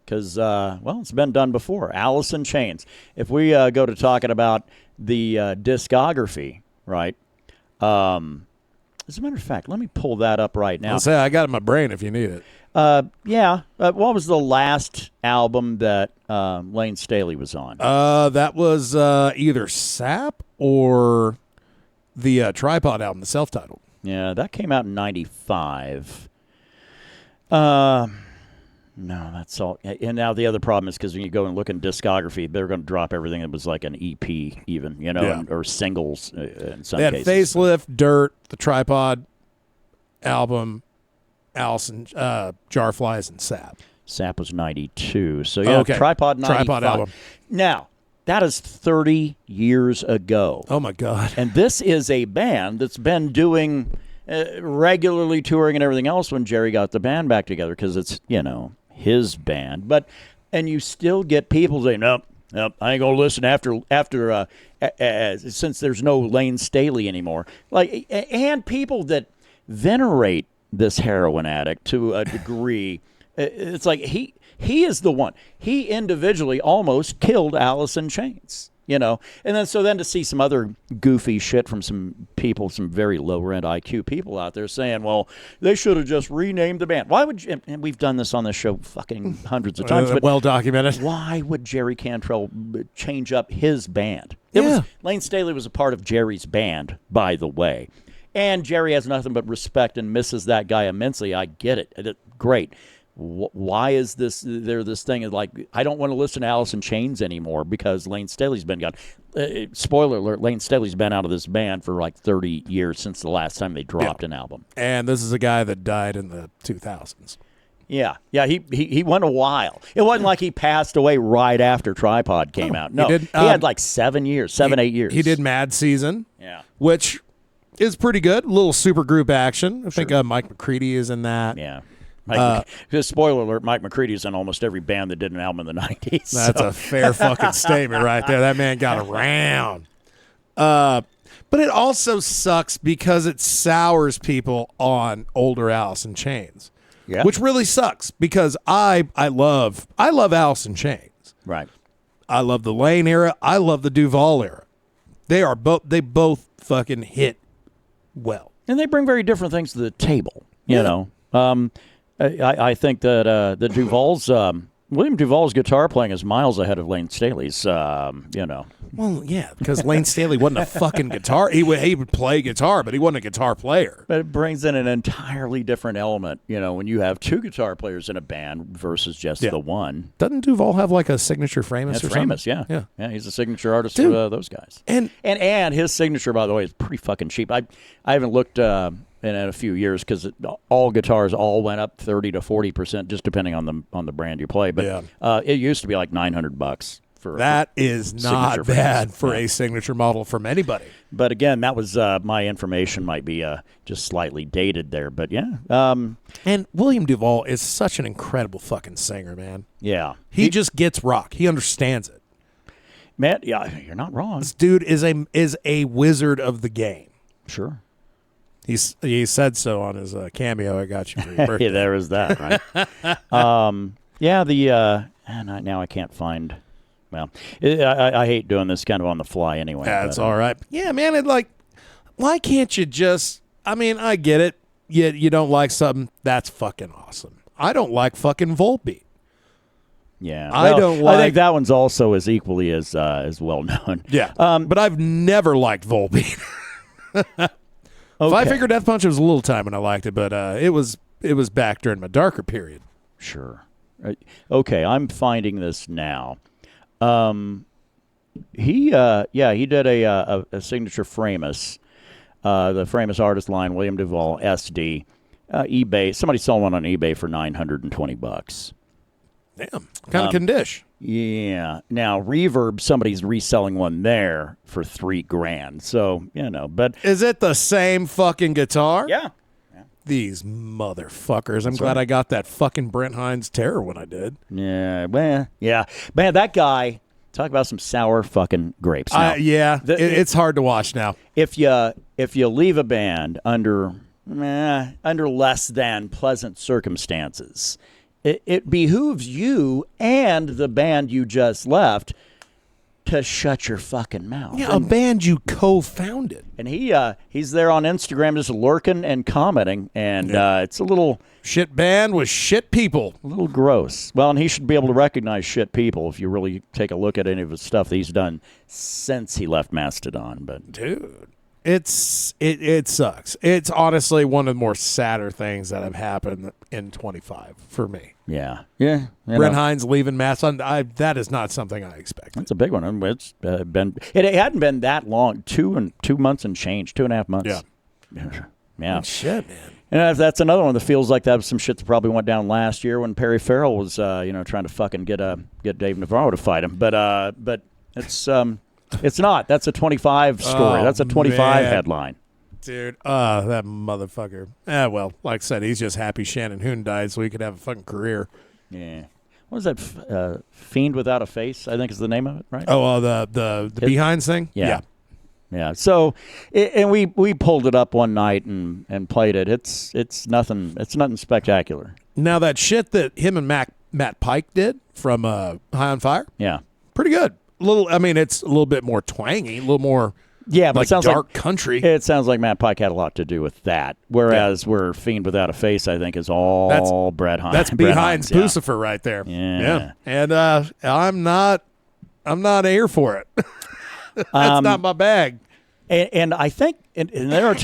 Because, well, it's been done before. Alice in Chains. If we go to talking about the discography, right? As a matter of fact, let me pull that up right now. I'll say I got it in my brain if you need it. Yeah. What was the last album that Lane Staley was on? That was either Sap or the Tripod album, the self-titled. Yeah, that came out in 95. No, that's all. And now the other problem is because when you go and look in discography, they're going to drop everything that was like an EP even, you know, Yeah. or singles in some They had cases. Facelift, Dirt, the Tripod album, Allison, Jarflies, and Sap. Sap was 92. So, yeah, Okay. Tripod 95. Tripod album. Now, that is 30 years ago. Oh, my God. And this is a band that's been doing regularly touring and everything else when Jerry got the band back together because it's, you know, his band. And you still get people saying, nope, I ain't going to listen after since there's no Lane Staley anymore. Like, and people that venerate this heroin addict to a degree. It's like he is the one. He individually almost killed Alice in Chains, you know. And then to see some other goofy shit from some people, some very low-end IQ people out there saying, well, they should have just renamed the band. Why would you, and we've done this on this show fucking hundreds of times. But well documented. why would Jerry Cantrell change up his band? Lane Staley was a part of Jerry's band, by the way. And Jerry has nothing but respect and misses that guy immensely. I get it. Great. Why is this thing is like, I don't want to listen to Alice in Chains anymore because Lane Staley's been gone. Spoiler alert, Lane Staley's been out of this band for like 30 years since the last time they dropped an album. And this is a guy that died in the 2000s. Yeah, he went a while. It wasn't like he passed away right after Tripod came out. No, he had like 8 years. He did Mad Season, Yeah. which is pretty good. A little super group action. I think Mike McCready is in that. Yeah. Spoiler alert, Mike McCready's in almost every band that did an album in the 90s. That's a fair fucking statement right there. That man got around. But it also sucks because it sours people on older Alice in Chains. Yeah. Which really sucks because I love Alice in Chains. Right. I love the Lane era. I love the Duvall era. They both fucking hit well. And they bring very different things to the table, you know. I think that the Duvall's William Duvall's guitar playing is miles ahead of Lane Staley's. You know. Well, yeah, because Lane Staley wasn't a fucking guitar. He would play guitar, but he wasn't a guitar player. But it brings in an entirely different element, you know, when you have two guitar players in a band versus just the one. Doesn't Duvall have like a signature Framus or Framus, something? Yeah, he's a signature artist Dude. for those guys. And his signature, by the way, is pretty fucking cheap. I haven't looked in a few years because all guitars all went up 30 to 40%, just depending on the brand you play. But it used to be like $900 for that is not bad for a signature model from anybody. But again, that was my information might be just slightly dated there. But yeah, and William Duvall is such an incredible fucking singer, man. Yeah, he just gets rock. He understands it. Man, yeah, you're not wrong. This dude is a wizard of the game. Sure. He said so on his cameo. I got you for your birthday. Yeah, there is that, right? Now I can't find. Well, I hate doing this kind of on the fly anyway. That's all right. Yeah, man. Why can't you just? I mean, I get it. You don't like something. That's fucking awesome. I don't like fucking Volbeat. Yeah, I think that one's also as equally as well known. Yeah, but I've never liked Volbeat. Five Finger Death Punch was a little time when I liked it, but it was back during my darker period. Sure. Okay, I'm finding this now. He did a signature Framus, the Framus artist line, William Duvall SD, eBay. Somebody sold one on eBay for $920. Damn, kind of condish. Yeah. Now Reverb, somebody's reselling one there for $3,000. So but is it the same fucking guitar? Yeah. these motherfuckers. I'm glad I got that fucking Brent Hines terror when I did. Yeah, well, yeah. Man, that guy, talk about some sour fucking grapes. Now, It's hard to watch now. if you leave a band under less than pleasant circumstances, it behooves you and the band you just left to shut your fucking mouth. Yeah, a band you co-founded. And he's there on Instagram just lurking and commenting, and it's a little Shit band with shit people. gross. Well, and he should be able to recognize shit people if you really take a look at any of his stuff that he's done since he left Mastodon. But Dude, it sucks. It's honestly one of the more sadder things that have happened in 25 for me. yeah. Brent Hines leaving Mastodon, that is not something I expected. That's a big one. I mean, it's been it hadn't been that long, 2 months and change, 2.5 months. Yeah. Shit, man. And that's another one that feels like that was some shit that probably went down last year when Perry Farrell was trying to fucking get Dave Navarro to fight him. But it's not. That's a 25 story. That's a 25 headline. Dude, that motherfucker. Well, like I said, he's just happy Shannon Hoon died so he could have a fucking career. Yeah. What was that? Fiend Without a Face, I think is the name of it, right? Oh, the Behinds thing? Yeah. So, and we pulled it up one night and played it. It's nothing spectacular. Now, that shit that him and Matt Pike did from High on Fire? Yeah. Pretty good. It's a little bit more twangy, a little more but like it sounds dark like country. It sounds like Matt Pike had a lot to do with that. Whereas where Fiend Without a Face, I think, is all Brett Hines. That's Behinds Pucifer right there. Yeah. And I'm not here for it. That's not my bag. And I think and there are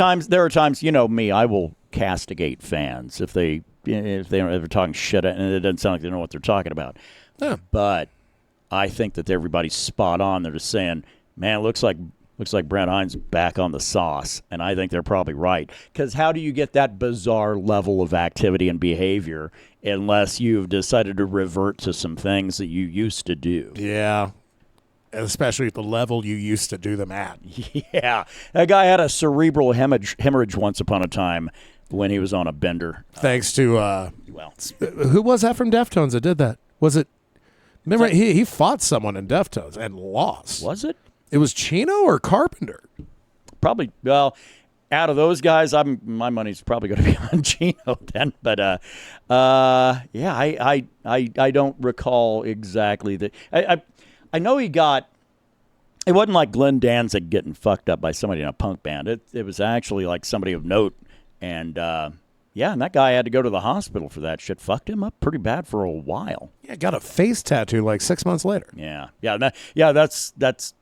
times you know me, I will castigate fans if they're talking shit and it doesn't sound like they know what they're talking about. Yeah. But I think that everybody's spot on. They're just saying, man, it looks like Brent Hines back on the sauce, and I think they're probably right. Because how do you get that bizarre level of activity and behavior unless you've decided to revert to some things that you used to do? Yeah. Especially at the level you used to do them at. Yeah. That guy had a cerebral hemorrhage once upon a time when he was on a bender. Thanks to, who was that from Deftones that did that? Was it, remember, he fought someone in Deftones and lost. Was it? It was Chino or Carpenter? Probably, well, out of those guys, my money's probably going to be on Chino then. But, I don't recall exactly that. I know he got. It wasn't like Glenn Danzig getting fucked up by somebody in a punk band. It was actually like somebody of note, and and that guy had to go to the hospital for that shit. Fucked him up pretty bad for a while. Yeah, got a face tattoo like 6 months later. That's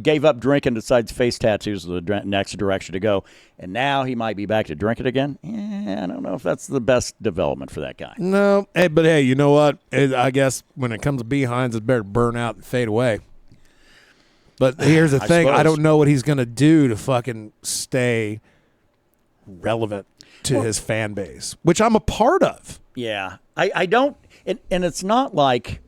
gave up drinking, decides face tattoos are the next direction to go, and now he might be back to drinking again. I don't know if that's the best development for that guy. No, but you know what? I guess when it comes to Behinds, it's better burn out and fade away. But here's the thing. I don't know what he's going to do to fucking stay relevant to his fan base, which I'm a part of. Yeah. I don't, and it's not like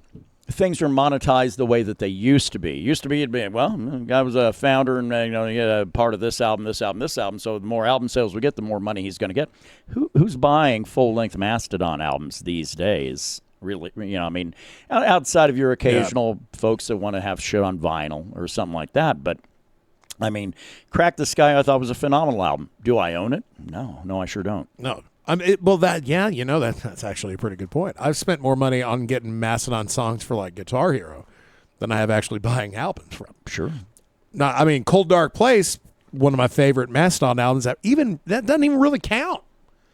things are monetized the way that they used to be. Used to be, it'd be, well, the guy was a founder and he had a part of this album. So the more album sales we get, the more money he's going to get. Who's buying full-length Mastodon albums these days? Really, outside of your occasional folks that want to have shit on vinyl or something like that. But, I mean, Crack the Sky I thought was a phenomenal album. Do I own it? No, I sure don't. No. That's actually a pretty good point. I've spent more money on getting Mastodon songs for like Guitar Hero than I have actually buying albums from. Sure. Now, I mean, Cold Dark Place, one of my favorite Mastodon albums, that doesn't even really count.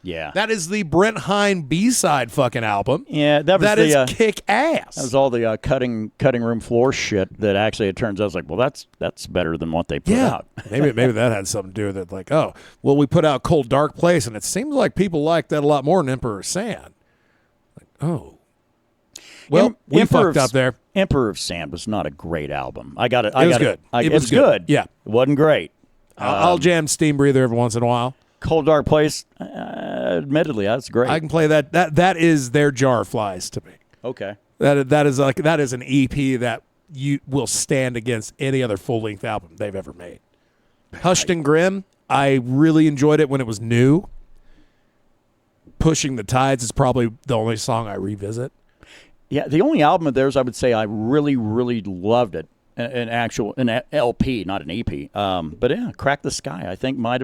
Yeah. That is the Brent Hine B-side fucking album. Yeah, that is kick ass. That was all the cutting room floor shit that actually it turns out like, well, that's better than what they put out. maybe that had something to do with it. Like, oh, well, we put out Cold Dark Place, and it seems like people like that a lot more than Emperor of Sand. Like, oh. Well, we fucked up there. Emperor of Sand was not a great album. It was good. It was good. Yeah. It wasn't great. I'll jam Steam Breather every once in a while. Cold Dark Place, admittedly, that's great. I can play that. That is their Jar Flies to me. Okay. That is an EP that you will stand against any other full length album they've ever made. Hushed and Grim, I really enjoyed it when it was new. Pushing the Tides is probably the only song I revisit. Yeah, the only album of theirs I would say I really, really loved it. An LP, not an EP. But yeah, Crack the Sky, I think might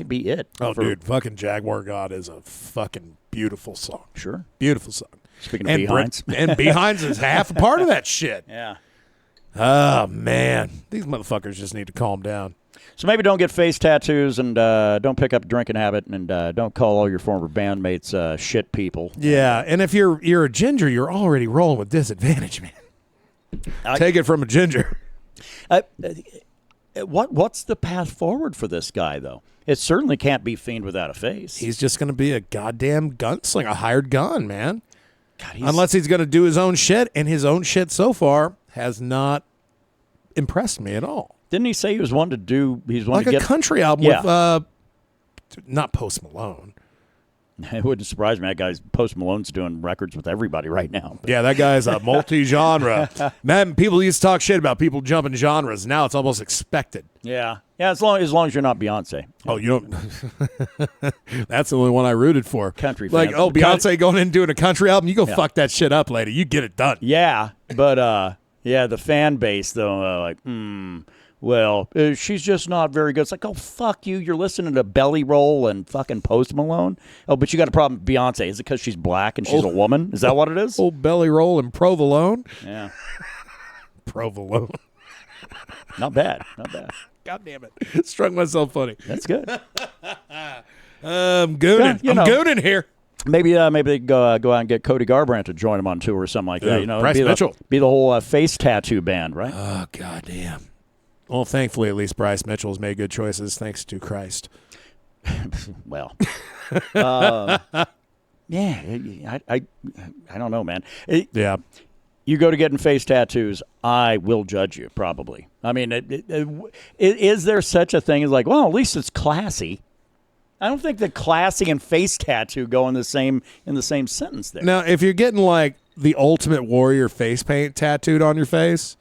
be it. Dude, fucking Jaguar God is a fucking beautiful song. Sure. Beautiful song. Speaking of Behinds. And Behinds is half a part of that shit. Yeah. Oh, man. These motherfuckers just need to calm down. So maybe don't get face tattoos and don't pick up a drinking habit and don't call all your former bandmates shit people. Yeah, and if you're a ginger, you're already rolling with disadvantage, man. Take it from a ginger. What's the path forward for this guy, though? It certainly can't be Fiend without a face. He's just going to be a goddamn gunslinger, a hired gun, man. God, Unless he's going to do his own shit, and his own shit so far has not impressed me at all. Didn't he say he was one to do? He's one like to get a country album with not Post Malone. It wouldn't surprise me. That guy's Post Malone's doing records with everybody right now. Yeah, that guy's a multi-genre. Man, people used to talk shit about people jumping genres. Now it's almost expected. Yeah. As long as you're not Beyonce. Oh, you don't. That's the only one I rooted for. Country like, fans. Beyonce going in and doing a country album. You go fuck that shit up, lady. You get it done. Yeah, but the fan base though, well, she's just not very good. It's like, oh, fuck you. You're listening to Belly Roll and fucking Post Malone. Oh, but you got a problem with Beyonce. Is it because she's black and she's a woman? Is that what it is? Old Belly Roll and Provolone. Yeah. Provolone. Not bad. Not bad. God damn it. Struck myself funny. That's good. Gooning. Yeah, I'm gooning here. Maybe they go out and get Cody Garbrandt to join him on tour or something like that. You know, Bryce Mitchell. Be the whole face tattoo band, right? Oh, goddamn. Well, thankfully, at least Bryce Mitchell has made good choices, thanks to Christ. Well, yeah, I don't know, man. Yeah. You go to getting face tattoos, I will judge you, probably. I mean, is there such a thing as like, well, at least it's classy? I don't think that classy and face tattoo go in the same sentence there. Now, if you're getting like the Ultimate Warrior face paint tattooed on your face,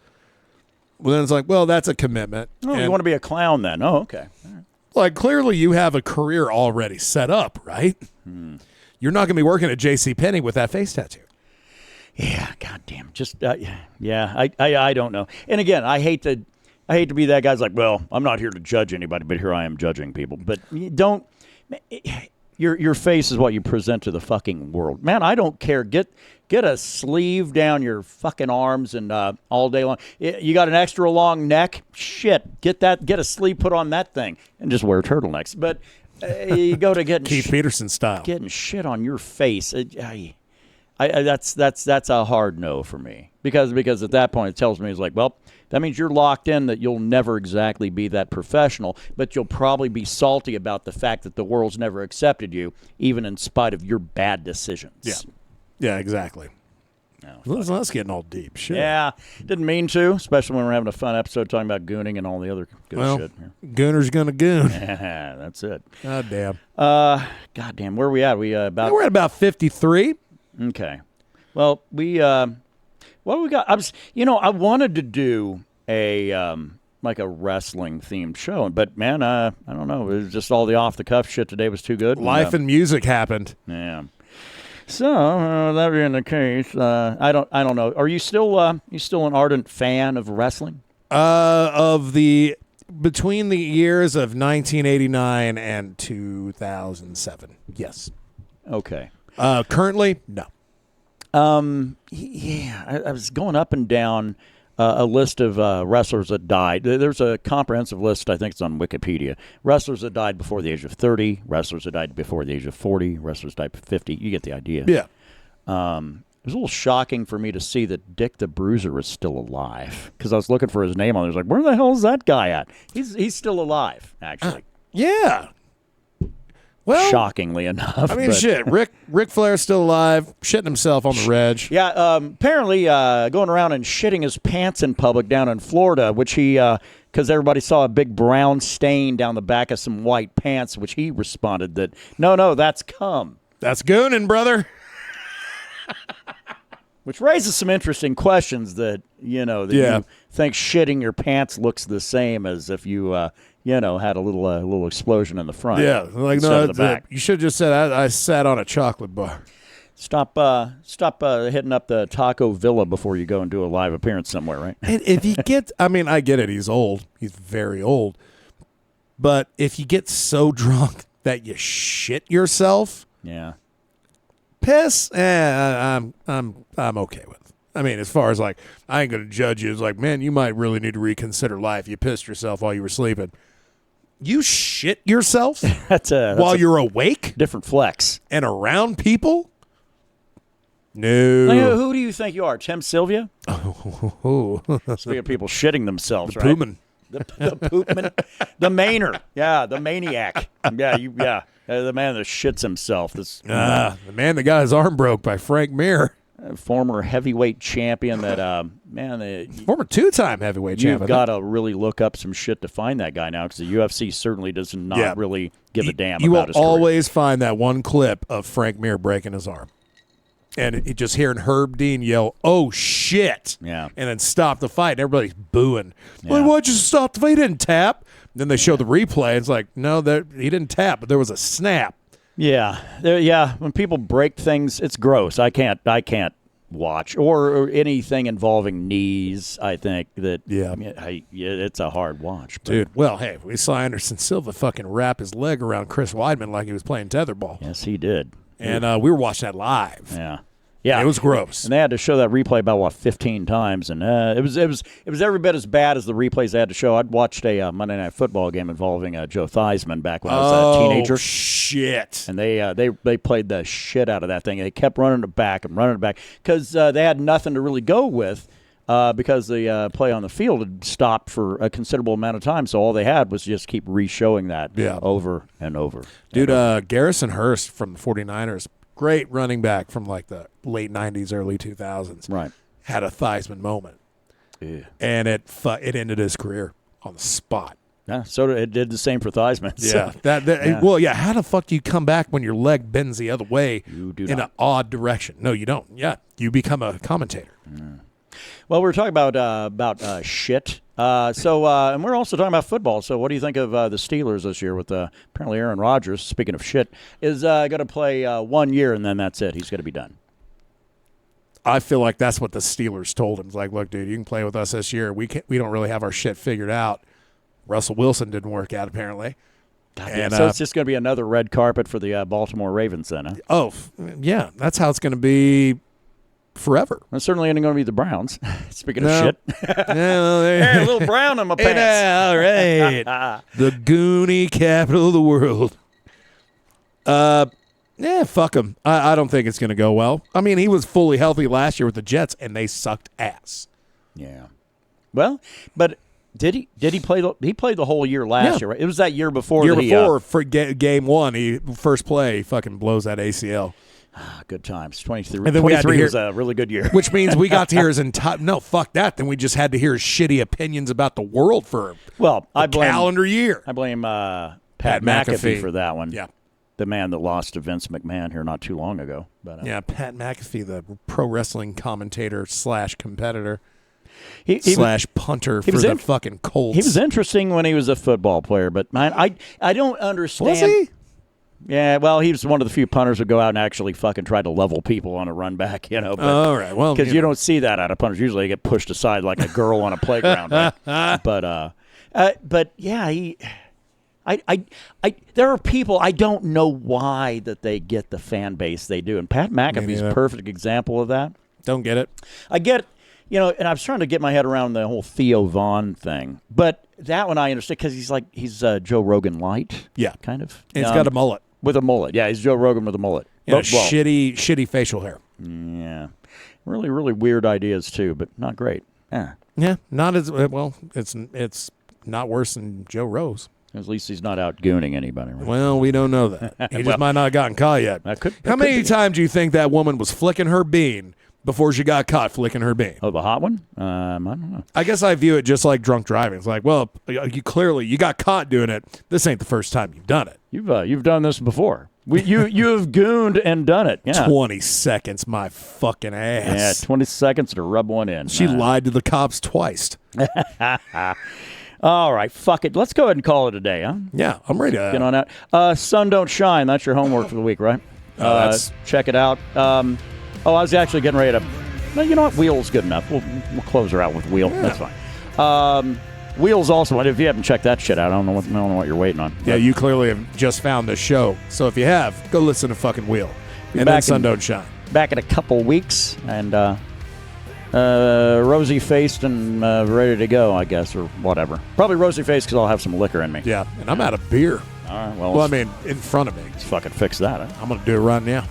well, then it's like, well, that's a commitment. Oh, you want to be a clown then? Oh, okay. All right. Like, clearly you have a career already set up, right? You're not going to be working at JCPenney with that face tattoo. Yeah, goddamn. Just yeah, I don't know. And again, I hate to be that guy's like, well, I'm not here to judge anybody, but here I am judging people. But don't. Your face is what you present to the fucking world, man. I don't care. Get a sleeve down your fucking arms and all day long. You got an extra long neck? Shit, get a sleeve put on that thing and just wear turtlenecks. But you go to getting Keith Peterson style, getting shit on your face. That's a hard no for me because at that point it tells me it's like, well, that means you're locked in that you'll never exactly be that professional, but you'll probably be salty about the fact that the world's never accepted you, even in spite of your bad decisions. Yeah, exactly. No, that's getting all deep. Shit. Yeah, didn't mean to, especially when we're having a fun episode talking about gooning and all the other good shit here. Gooner's gonna goon. Yeah, that's it. God damn. Goddamn, where are we at? We're at about 53. Okay. Well, what do we got? I wanted to do a like a wrestling themed show, but man, I don't know. It was just all the off the cuff shit today was too good. Life and music happened. Yeah. So that being the case, I don't know. Are you still an ardent fan of wrestling? Between the years of 1989 and 2007, yes. Okay. Currently, no. Yeah, I was going up and down a list of wrestlers that died. There's a comprehensive list, I think it's on Wikipedia. Wrestlers that died before the age of 30, wrestlers that died before the age of 40, wrestlers died before 50. You get the idea. Yeah. It was a little shocking for me to see that Dick the Bruiser is still alive because I was looking for his name on there. I was like, where the hell is that guy at? He's still alive, actually. Yeah. Well, shockingly enough. I mean, shit. Ric Flair's still alive, shitting himself on the reg. Yeah, apparently going around and shitting his pants in public down in Florida, which he, because everybody saw a big brown stain down the back of some white pants, which he responded that, no, that's cum. That's gooning, brother. Which raises some interesting questions that, you think shitting your pants looks the same as if you had a little explosion in the front. Yeah, like instead no, of the back. you should have just said I sat on a chocolate bar. Stop hitting up the Taco Villa before you go and do a live appearance somewhere, right? And if you get, I mean, I get it. He's old. He's very old. But if you get so drunk that you shit yourself, Yeah. piss, I'm okay with. I mean, as far as like, I ain't gonna judge you. It's like, man, you might really need to reconsider life. You pissed yourself while you were sleeping. You shit yourself That's while you're awake different flex. and around people. No. Like, who do you think you are, Tim Sylvia? Oh, Speaking of people shitting themselves, right? Pooman. The poopman, the mainer, the maniac, the man that shits himself. The man that got his arm broke by Frank Mir. Former heavyweight champion. That Former two-time heavyweight champion. you've got to really look up some shit to find that guy now, because the UFC certainly does not really give a damn you about his will career. always find that one clip of Frank Mir breaking his arm. And just hearing Herb Dean yell, "Oh, shit." Yeah. And then stop the fight. And everybody's booing. Yeah. Like, why'd you stop the fight? He didn't tap. Then they show the replay. It's like, no, he didn't tap, but there was a snap. Yeah. When people break things, it's gross. I can't watch or anything involving knees. I think that it's a hard watch, but. Dude, well, hey, we saw Anderson Silva fucking wrap his leg around Chris Weidman like he was playing tetherball. Yes, he did. And we were watching that live. Yeah, it was gross. And they had to show that replay about 15 times, and it was every bit as bad as the replays they had to show. I'd watched a Monday Night Football game involving Joe Theismann back when I was a teenager. Shit! And they played the shit out of that thing. They kept running it back because they had nothing to really go with. Because the play on the field had stopped for a considerable amount of time, so all they had was just keep re-showing that over and over. Dude, Garrison Hurst from the 49ers, great running back from like the late 90s, early 2000s, right, had a Theismann moment. Yeah. And it ended his career on the spot. Yeah, so it did the same for Theismann. Yeah. So, Well, yeah, how the fuck do you come back when your leg bends the other way in an odd direction? No, you don't. Yeah, you become a commentator. Well, we're talking about shit. And we're also talking about football. So what do you think of the Steelers this year with apparently Aaron Rodgers, speaking of shit, is going to play 1 year and then that's it. He's going to be done. I feel like that's what the Steelers told him. It's like, look, dude, you can play with us this year. We don't really have our shit figured out. Russell Wilson didn't work out, apparently. And, so it's just going to be another red carpet for the Baltimore Ravens then, huh? Oh, yeah. That's how it's going to be forever. It's certainly ain't going to be the Browns. Speaking of shit. Hey, a little brown in my pants. Yeah, all right. The Goonie capital of the world. Fuck him. I don't think it's going to go well. I mean, he was fully healthy last year with the Jets, and they sucked ass. Yeah. Well, but did he play? He played the whole year last year, right? It was that year before. For game one, he first play, he fucking blows that ACL. Good times. 23 and then 23 was a really good year. Which means we got to hear his entire... No, fuck that. Then we just had to hear his shitty opinions about the world for a calendar year. I blame Pat McAfee for that one. Yeah. The man that lost to Vince McMahon here not too long ago. But, Pat McAfee, the pro wrestling commentator / competitor / punter for the fucking Colts. He was interesting when he was a football player, but man, I don't understand. Was he? Yeah, well, he was one of the few punters who go out and actually fucking try to level people on a run back, But, all right, well, because you don't see that out of punters. Usually, they get pushed aside like a girl on a playground. Right? But yeah, there are people I don't know why that they get the fan base they do, and Pat McAfee's a perfect example of that. Don't get it. I get. And I was trying to get my head around the whole Theo Vaughn thing, but that one I understand because he's Joe Rogan light, kind of. And he's got a mullet. With a mullet, yeah, he's Joe Rogan with a mullet. Shitty facial hair. Yeah, really, really weird ideas too, but not great. Yeah, not as well. It's not worse than Joe Rose. At least he's not out gooning anybody. Right? Well, we don't know that. He just might not have gotten caught yet. How many times do you think that woman was flicking her bean before she got caught flicking her bean? Oh, the hot one? I don't know. I guess I view it just like drunk driving. It's like, well, you got caught doing it. This ain't the first time you've done it. You've done this before. You have gooned and done it. Yeah. 20 seconds, my fucking ass. Yeah, 20 seconds to rub one in. She lied to the cops twice. All right, fuck it. Let's go ahead and call it a day, huh? Yeah, I'm ready to Get on that. Sun Don't Shine. That's your homework for the week, right? Check it out. I was actually getting ready to... No, you know what? Wheel's good enough. We'll close her out with Wheel. Yeah. That's fine. Wheel's also... If you haven't checked that shit out, I don't know what you're waiting on. Yeah, you clearly have just found this show. So if you have, go listen to fucking Wheel. And then Sun Don't Shine. Back in a couple weeks, and rosy-faced and ready to go, I guess, or whatever. Probably rosy-faced because I'll have some liquor in me. Yeah, and I'm out of beer. All right, well, I mean, in front of me. Let's fucking fix that. Huh? I'm going to do it right now.